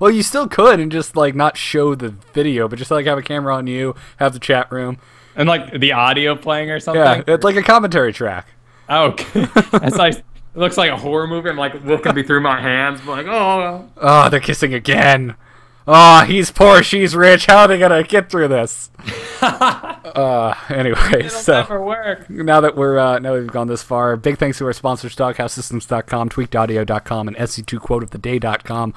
Well, you still could, and just, like, not show the video, but just, like, have a camera on you, have the chat room. And, like, the audio playing or something? Yeah, it's like a commentary track. Oh, okay. That's like, it looks like a horror movie. I'm, like, looking through my hands, like, oh. Oh, they're kissing again. Oh, he's poor, she's rich. How are they gonna get through this? Anyway, it'll never work. Now that we've gone this far, big thanks to our sponsors, StarCastSystems.com, TweakedAudio.com, and SC2QuoteOfTheDay.com.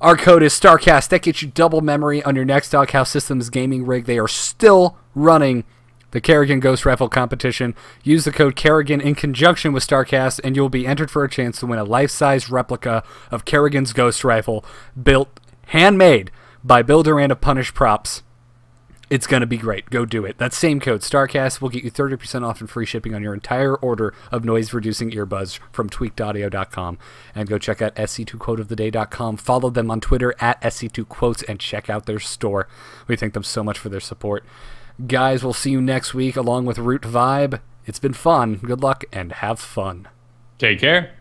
Our code is StarCast. That gets you double memory on your next Doghouse Systems gaming rig. They are still running the Kerrigan Ghost Rifle competition. Use the code Kerrigan in conjunction with StarCast, and you'll be entered for a chance to win a life-size replica of Kerrigan's Ghost Rifle, built handmade by Bill Durant of Punish Props. It's going to be great. Go do it. That same code, StarCast, will get you 30% off and free shipping on your entire order of noise-reducing earbuds from tweakedaudio.com. And go check out SC2QuoteOfTheDay.com. Follow them on Twitter at SC2Quotes and check out their store. We thank them so much for their support. Guys, we'll see you next week along with Root Vibe. It's been fun. Good luck and have fun. Take care.